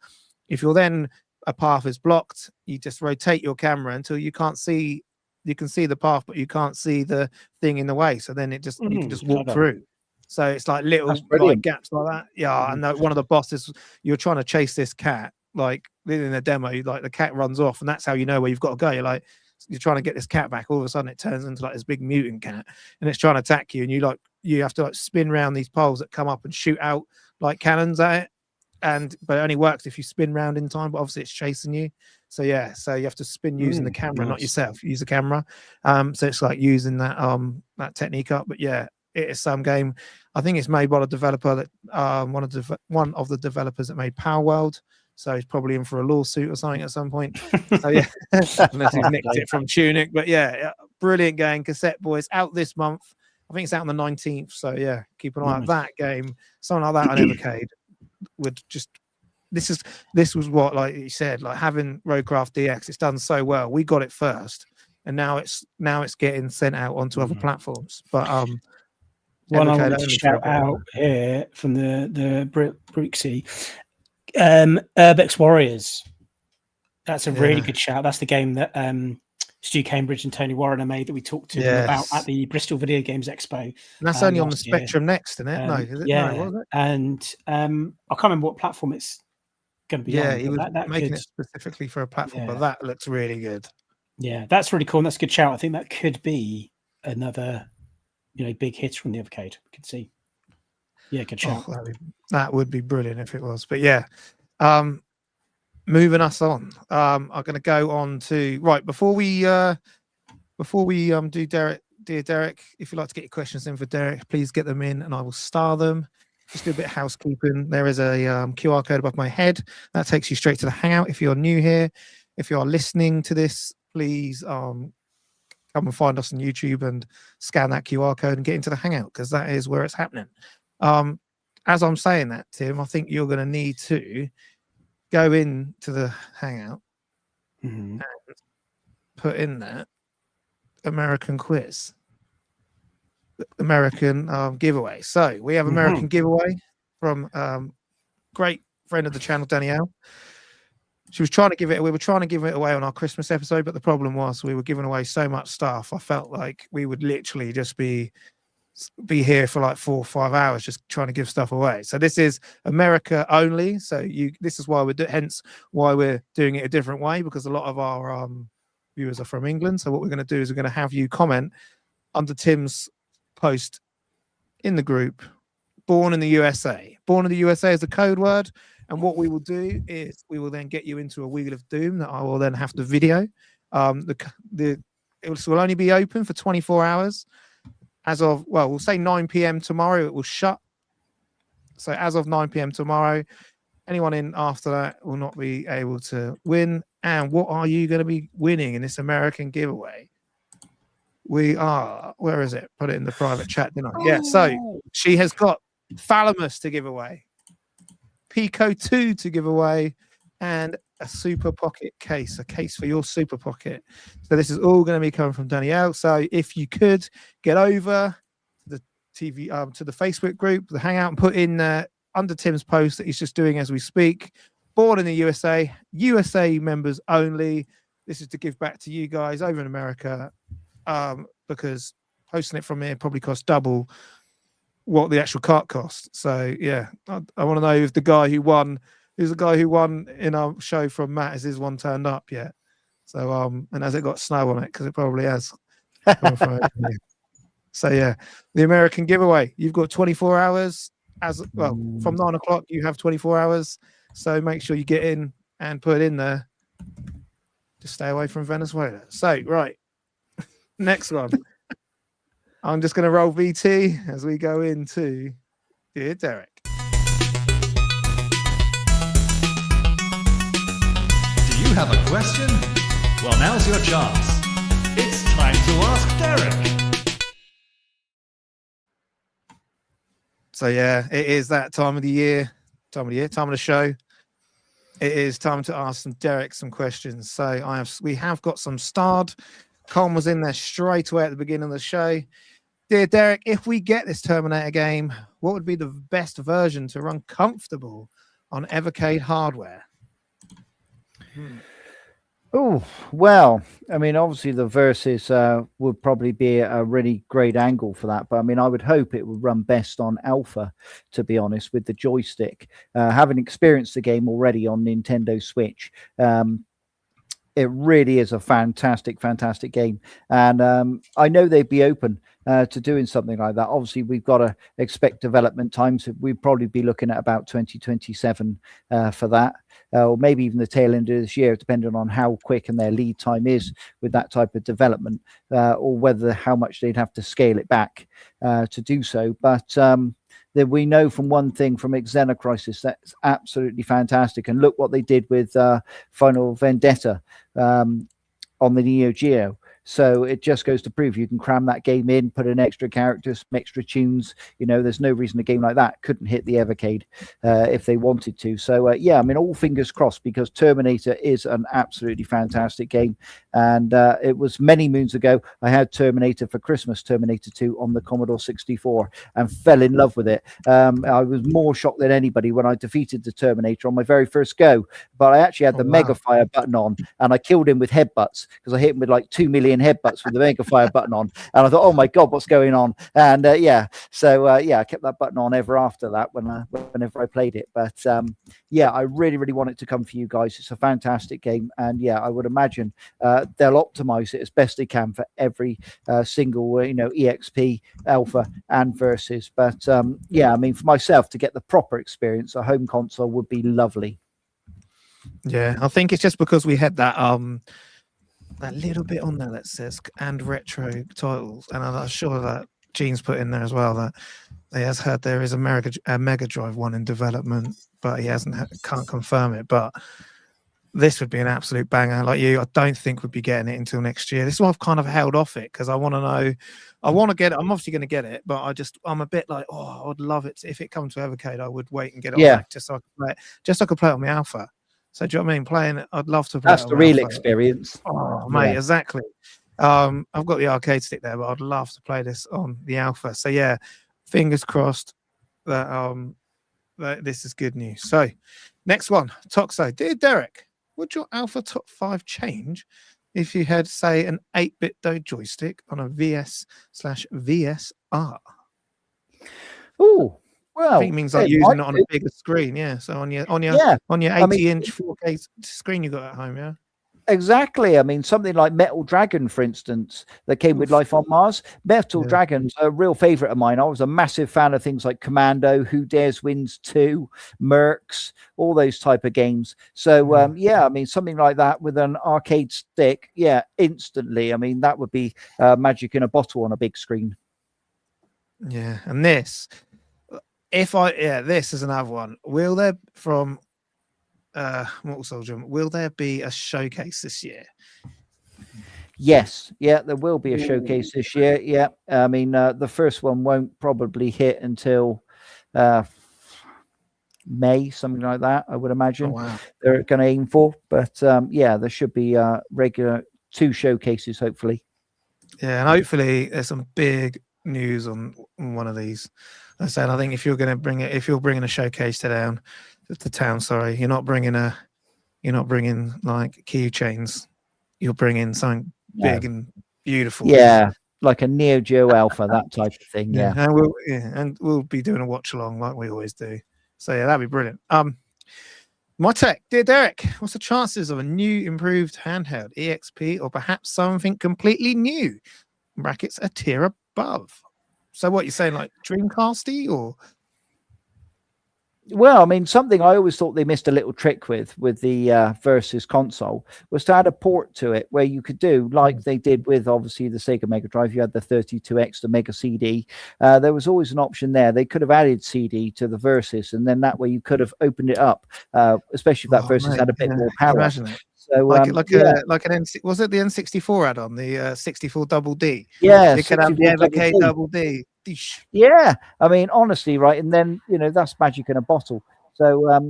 if you're then a path is blocked, you just rotate your camera until you can't see. You can see the path, but you can't see the thing in the way. So then you can just walk through. So it's like little like gaps like that. Yeah, and one of the bosses, you're trying to chase this cat. Like in the demo, like the cat runs off, and that's how you know where you've got to go. You're trying to get this cat back. All of a sudden, it turns into like this big mutant cat, and it's trying to attack you. And you have to like spin around these poles that come up and shoot out like cannons at it. But it only works if you spin round in time. But obviously, it's chasing you. So you have to spin using the camera, not yourself. Use the camera. So it's like using that technique up. But yeah, it is some game. I think it's made by a developer that one of the developers that made Power World. So he's probably in for a lawsuit or something at some point. So yeah, unless he nicked it from Tunic. But yeah, brilliant game. Cassette Boys out this month. I think it's out on the 19th. So yeah, keep an eye on that game. Something like that on Evercade would just. This was what, like you said, like having Roadcraft DX. It's done so well. We got it first, and now it's getting sent out onto other platforms. But one I wanted to shout out here from the Brooksy. Urbex Warriors. That's a really good shout. That's the game that Stu Cambridge and Tony Warren made that we talked to them about at the Bristol Video Games Expo. And that's only on the Spectrum Next, isn't it? No, is it? Yeah, no, was it? And I can't remember what platform it's going to be on. He was making it specifically for a platform, but that looks really good. Yeah, that's really cool. And that's a good shout. I think that could be another, big hit from the Evercade. We can see. Yeah, good shout. That would be brilliant if it was. But yeah, moving us on. I'm going to go on to before we do Derek, dear Derek. If you'd like to get your questions in for Derek, please get them in, and I will star them. Just do a bit of housekeeping. There is a QR code above my head that takes you straight to the Hangout. If you're new here, if you are listening to this, please come and find us on YouTube and scan that QR code and get into the Hangout, because that is where it's happening. As I'm saying that, Tim, I think you're going to need to go into the Hangout and put in that American quiz, American giveaway. So we have American giveaway from great friend of the channel, Danielle. We were trying to give it away on our Christmas episode, but the problem was we were giving away so much stuff. I felt like we would literally just be here for like 4 or 5 hours just trying to give stuff away. So this is America only. So this is why why we're doing it a different way, because a lot of our viewers are from England. So what we're going to do is we're going to have you comment under Tim's post in the group, born in the USA. Born in the USA is a code word, And what we will do is we will then get you into a Wheel of Doom that I will then have to video. It will only be open for 24 hours. As of, well, we'll say 9 p.m. tomorrow, it will shut. So as of 9 p.m. tomorrow, anyone in after that will not be able to win. And what are you going to be winning in this American giveaway? We are, where is it? Put it in the private chat, didn't I? Yeah, so she has got Thalamus to give away, Pico 2 to give away, and a Super Pocket case, a case for your Super Pocket. So this is all going to be coming from Danielle. So if you could get over to the TV, to the Facebook group, the Hangout, and put in under Tim's post that he's just doing as we speak, born in the USA, USA members only. This is to give back to you guys over in America, because posting it from here probably costs double what the actual cart cost. So yeah, I want to know if the guy who won, who's the guy who won in our show from Matt, has his one turned up yet? So and has it got snow on it? Because it probably has. So yeah, the American giveaway. You've got 24 hours. As well, from 9 o'clock you have 24 hours. So make sure you get in and put it in there. Just stay away from Venezuela. So right, next one. I'm just going to roll VT as we go into Dear Derek. Do you have a question? Well, now's your chance. It's time to ask Derek. So yeah, it is that time of the show. It is time to ask Derek some questions. So we have got some starred. Colin was in there straight away at the beginning of the show. Dear Derek, if we get this Terminator game, what would be the best version to run comfortable on Evercade hardware? Oh, well, I mean, obviously the Versus would probably be a really great angle for that. But I mean, I would hope it would run best on Alpha, to be honest, with the joystick. Having experienced the game already on Nintendo Switch, it really is a fantastic, fantastic game. And I know they'd be open to doing something like that. Obviously, we've got to expect development times. So we'd probably be looking at about 2027 for that. Or maybe even the tail end of this year, depending on how quick and their lead time is with that type of development, or whether how much they'd have to scale it back to do so. But that we know from one thing from Xenocrisis, that's absolutely fantastic. And look what they did with Final Vendetta on the Neo Geo. So it just goes to prove you can cram that game in, put in extra characters, some extra tunes. You know, there's no reason a game like that couldn't hit the Evercade if they wanted to. So, yeah, I mean, all fingers crossed, because Terminator is an absolutely fantastic game. And it was many moons ago, I had Terminator for Christmas, Terminator 2 on the Commodore 64, and fell in love with it. I was more shocked than anybody when I defeated the Terminator on my very first go. But I actually had the Mega Fire button on, and I killed him with headbutts, because I hit him with like 2 million headbutts with the Mega Fire button on, and I thought, oh my god, what's going on? And yeah, so yeah, I kept that button on ever after that whenever I played it. But yeah, I really want it to come for you guys. It's a fantastic game, and yeah, I would imagine they'll optimize it as best they can for every single EXP, Alpha, and Versus. But yeah, I mean, for myself, to get the proper experience, a home console would be lovely. Yeah, I think it's just because we had that that little bit on there that says and retro titles, and I'm sure that Gene's put in there as well that he has heard there is a Mega Drive one in development, but he can't confirm it. But this would be an absolute banger. Like you, I don't think we'd be getting it until next year. This is why I've kind of held off it, because I want to know. I want to get it. I'm obviously going to get it, but I'm a bit like, oh, I would love it if it comes to Evercade. I would wait and get it. Yeah. On just so I could play it. Just so I could play it on my Alpha. So do you know what I mean? Playing it, I'd love to play. That's the real experience. Oh, mate, yeah. Exactly. I've got the arcade stick there, but I'd love to play this on the Alpha. So yeah, fingers crossed that this is good news. So next one, Toxo. Dear Derek, would your Alpha top 5 change if you had, say, an 8-bit joystick on a VS/VSR? Oh. Well, I think it means like using it on a bigger screen, yeah. So on your 80-inch 4K screen you got at home, yeah. Exactly. I mean, something like Metal Dragon, for instance, that came with Life on Mars. Metal Dragon's a real favorite of mine. I was a massive fan of things like Commando, Who Dares Wins 2, Mercs, all those type of games. So, I mean, something like that with an arcade stick, instantly. I mean, that would be magic in a bottle on a big screen. Yeah, and this is another one. Will there from Mortal Soldier? Will there be a showcase this year? Yes, there will be a showcase this year. Yeah, I mean, the first one won't probably hit until May, something like that. I would imagine they're going to aim for. But there should be regular 2 showcases, hopefully. Yeah, and hopefully there's some big news on one of these. I said, I think if you're bringing a showcase to town, sorry, you're not bringing like keychains. You're bringing something big and beautiful. Yeah, like a Neo Geo Alpha, that type of thing. Yeah, and we'll be doing a watch along like we always do. So that'd be brilliant. My tech, dear Derek, what's the chances of a new improved handheld EXP or perhaps something completely new? Brackets a tier above. So what you're saying, like Dreamcasty or? Well, I mean, something I always thought they missed a little trick with the Versus console was to add a port to it where you could do like they did with obviously the Sega Mega Drive. You had the 32X, the Mega CD. There was always an option there. They could have added CD to the Versus, and then that way you could have opened it up, especially if that Versus had a bit more power. Imagine it. So like an was it the N64 add-on, the 64 Double D? Yeah, you could have the Evercade Double D. Yeah, I mean, honestly, right, and then that's magic in a bottle. So are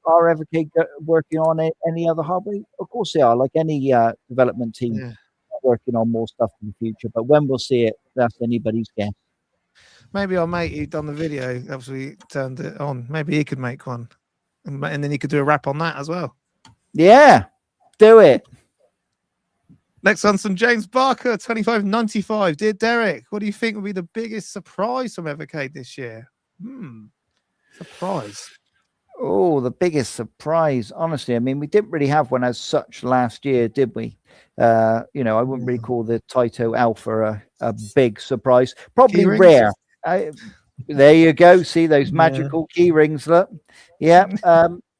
Evercade working on any other hardware? Of course they are. Like any development team, working on more stuff in the future. But when we'll see it, that's anybody's guess. Maybe our mate who done the video, obviously turned it on. Maybe he could make one, and then he could do a rap on that as well. Yeah, do it. Next one's from James Barker, 2595. Dear Derek, what do you think will be the biggest surprise from Evercade this year? Surprise. Oh, the biggest surprise. Honestly, I mean, we didn't really have one as such last year, did we? I wouldn't really call the Taito Alpha a big surprise. Probably rare. There you go. See those magical key rings. Look. Yeah.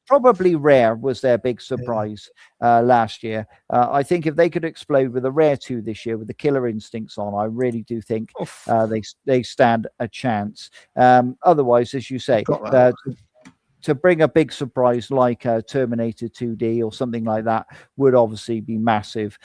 Probably rare was their big surprise last year. I think if they could explode with a rare 2 this year with the Killer Instincts on, I really do think they stand a chance. Otherwise, as you say, to bring a big surprise like Terminator 2D or something like that would obviously be massive.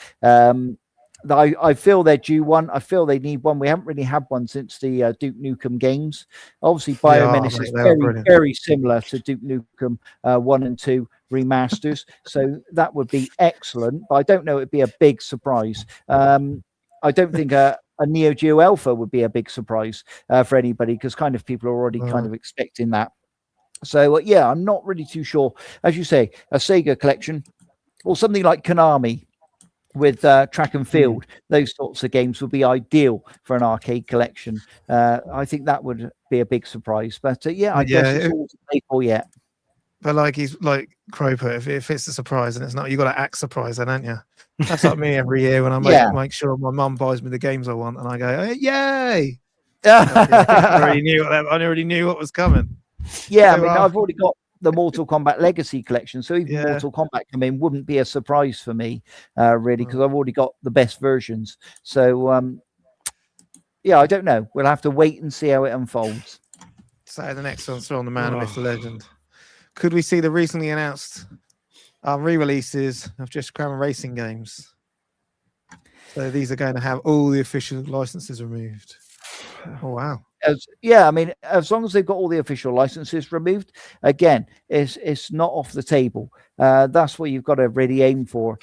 I feel they're due one. I feel they need one. We haven't really had one since the Duke Nukem games. Obviously, Biomenace is very, very similar to Duke Nukem 1 and 2 remasters. So that would be excellent. But I don't know it'd be a big surprise. I don't think a Neo Geo Alpha would be a big surprise for anybody because kind of people are already kind of expecting that. So, I'm not really too sure. As you say, a Sega collection or something like Konami with track and field, those sorts of games would be ideal for an arcade collection. I think that would be a big surprise. But I guess it's all to play for yet. But like he's like Croper, if it's a surprise and it's not, you got to act surprised, then, aren't you? That's like me every year when I make sure my mum buys me the games I want, and I go, hey, yay! I already knew what was coming. Yeah, I mean, I've already got the Mortal Kombat Legacy collection, so even Mortal Kombat coming wouldn't be a surprise for me, really, because I've already got the best versions. So, I don't know. We'll have to wait and see how it unfolds. So the next one's from the man, the myth, the legend. Could we see the recently announced re-releases of Just Crown Racing games? So these are going to have all the official licenses removed. Oh, wow. I mean, as long as they've got all the official licenses removed, again, it's not off the table. That's what you've got to really aim for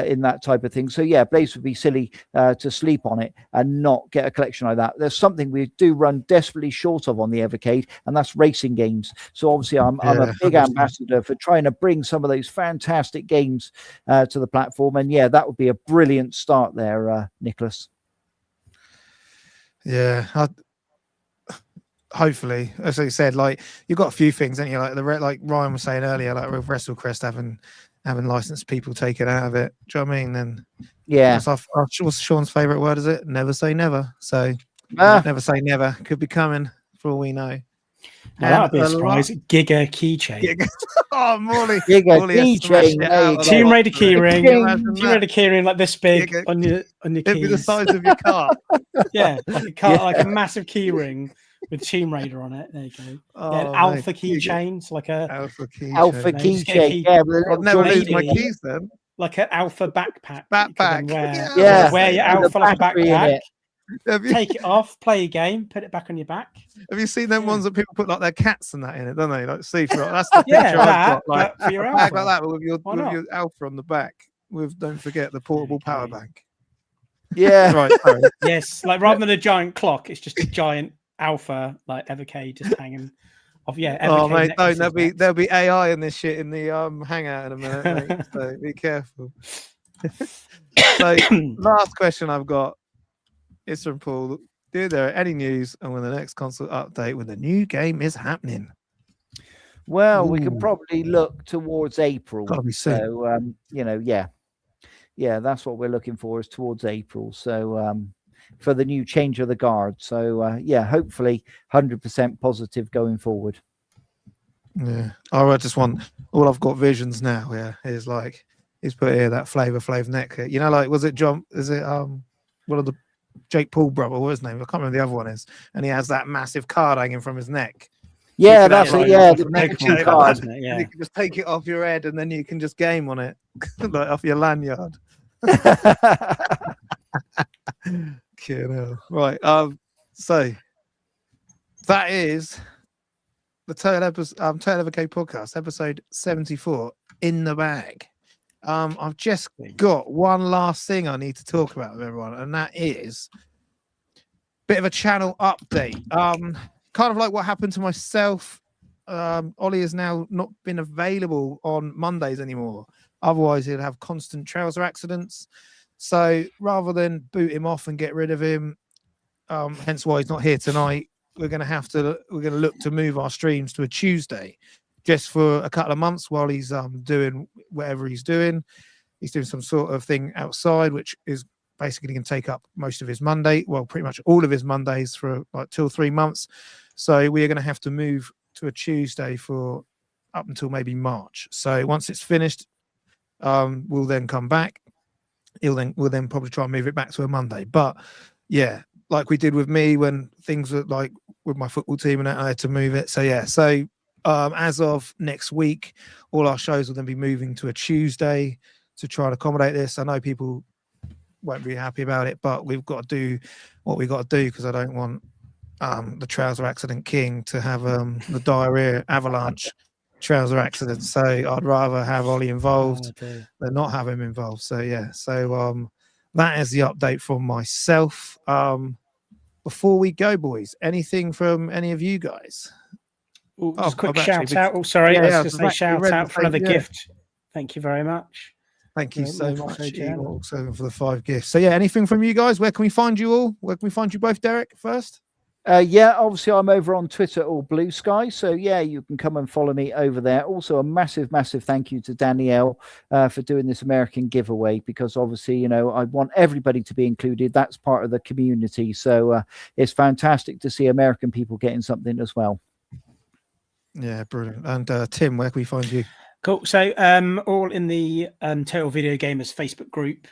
in that type of thing. So, Blaze would be silly to sleep on it and not get a collection like that. There's something we do run desperately short of on the Evercade, and that's racing games. So, obviously, I'm a big ambassador for trying to bring some of those fantastic games to the platform. And, that would be a brilliant start there, Nicholas. Yeah, hopefully, as I said, like you've got a few things, haven't you? Like Ryan was saying earlier, like with WrestleCrest having having licensed people taken out of it. Do you know what I mean? And Yeah. what's Sean's favourite word? Is it never say never? So never say never could be coming for all we know. That would be a surprise. Giga keychain. Oh, Morley. Giga keychain. Tomb Raider keyring. Tomb Raider keyring like this big on your keys. It'd be the size of your car. Yeah, like a car, like a massive keyring with Tomb Raider on it. There you go. Oh, alpha keychains, like a alpha keychain. Alpha keychain. Yeah, I'll never lose my keys then. Like an alpha backpack. Yeah. Wear your alpha like a backpack. Take it off, play a game, put it back on your back. Have you seen them ones that people put like their cats and that in it, don't they? Like see through. That's the picture I've got. Like for your a bag like that with your alpha on the back. With don't forget the portable power bank. Yeah. Right. Sorry. Yes, like rather than a giant clock, it's just a giant alpha like Evercade just hanging off. Yeah. Oh mate, no, there'll be AI in this shit in the hangout in a minute, mate, so be careful. So last question I've got is from Paul. Do there any news on when the next console update when the new game is happening? Well, we can probably look towards April. Gotta be soon. So yeah, that's what we're looking for is towards April. So for the new change of the guard. So hopefully 100% positive going forward. Yeah. I just want all I've got visions now. Yeah, is like he's put here that Flavor Flav neck. You know, like was it John? Is it one of the Jake Paul brother? What his name? I can't remember the other one is. And he has that massive card hanging from his neck. Yeah, that's it. Yeah, the Pikachu card. Yeah. You can just take it off your head and then you can just game on it, like off your lanyard. Right. So that is the Total Evecade Podcast, episode 74 in the bag. I've just got one last thing I need to talk about with everyone, and that is a bit of a channel update. Kind of like what happened to myself. Ollie has now not been available on Mondays anymore. Otherwise, he'd have constant trouser accidents. So rather than boot him off and get rid of him, hence why he's not here tonight, we're going to look to move our streams to a Tuesday, just for a couple of months while he's doing whatever he's doing. He's doing some sort of thing outside, which is basically going to take up most of his Monday, well, pretty much all of his Mondays for like 2 or 3 months. So we are going to have to move to a Tuesday for up until maybe March. So once it's finished, we'll then come back. We'll then probably try and move it back to a Monday. But yeah, like we did with me when things were like with my football team and I had to move it. So yeah, so as of next week, all our shows will then be moving to a Tuesday to try and accommodate this. I know people won't be happy about it, but we've got to do what we got to do because I don't want the trouser accident king to have the diarrhea avalanche trouser accident. So I'd rather have Ollie involved than not have him involved. So yeah, so that is the update from myself. Before we go, boys, anything from any of you guys? Just a quick shout out. Oh, sorry, I was going to say shout out for another gift. Thank you very much. Thank you so much, also for the 5 gifts. So yeah, anything from you guys? Where can we find you all? Where can we find you both, Derek, first? Yeah, obviously I'm over on Twitter or Blue Sky. So yeah, you can come and follow me over there. Also a massive thank you to Danielle for doing this American giveaway, because obviously, you know, I want everybody to be included. That's part of the community. So it's fantastic to see American people getting something as well. Yeah, brilliant. And Tim, where can we find you? Cool. So all in the Total Video Gamers Facebook group.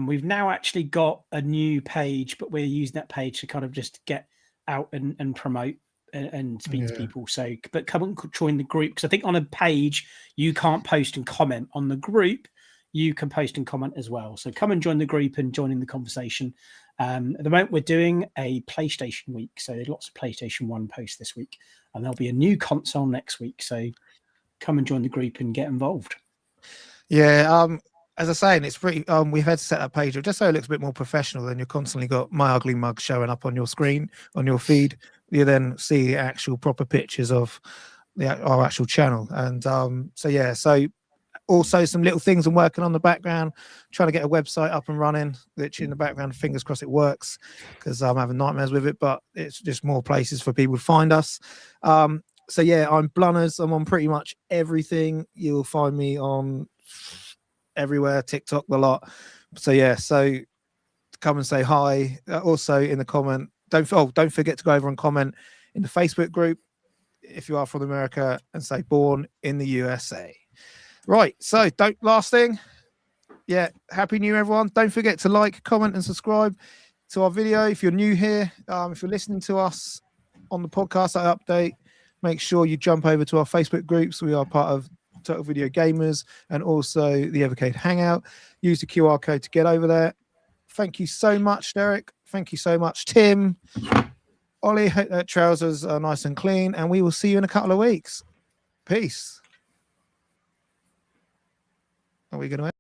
We've now actually got a new page, but we're using that page to kind of just get out and promote and speak to people. So, but come and join the group, because I think on a page you can't post and comment. On the group you can post and comment as well. So come and join the group and join in the conversation. At the moment we're doing a PlayStation week, so there's lots of PlayStation 1 posts this week, and there'll be a new console next week. So come and join the group and get involved. Yeah, as I was saying, it's pretty. We've had to set that page up just so it looks a bit more professional. Then you've constantly got my ugly mug showing up on your screen, on your feed. You then see the actual proper pictures of our actual channel. And so yeah, so also some little things I'm working on the background, trying to get a website up and running. Literally in the background, fingers crossed it works, because I'm having nightmares with it. But it's just more places for people to find us. So yeah, I'm Blunners. I'm on pretty much everything. You'll find me on everywhere, TikTok, the lot. So yeah, so come and say hi. Also in the comment, don't forget to go over and comment in the Facebook group if you are from America and say born in the USA. Right, so last thing. Yeah, Happy New Year, everyone. Don't forget to like, comment, and subscribe to our video. If you're new here, if you're listening to us on the podcast update, make sure you jump over to our Facebook groups. We are part of Total Video Gamers and also the Evecade Hangout. Use the QR code to get over there. Thank you so much, Derek. Thank you so much, Tim. Ollie, hope that trousers are nice and clean, and we will see you in a couple of weeks. Peace. Are we going to end?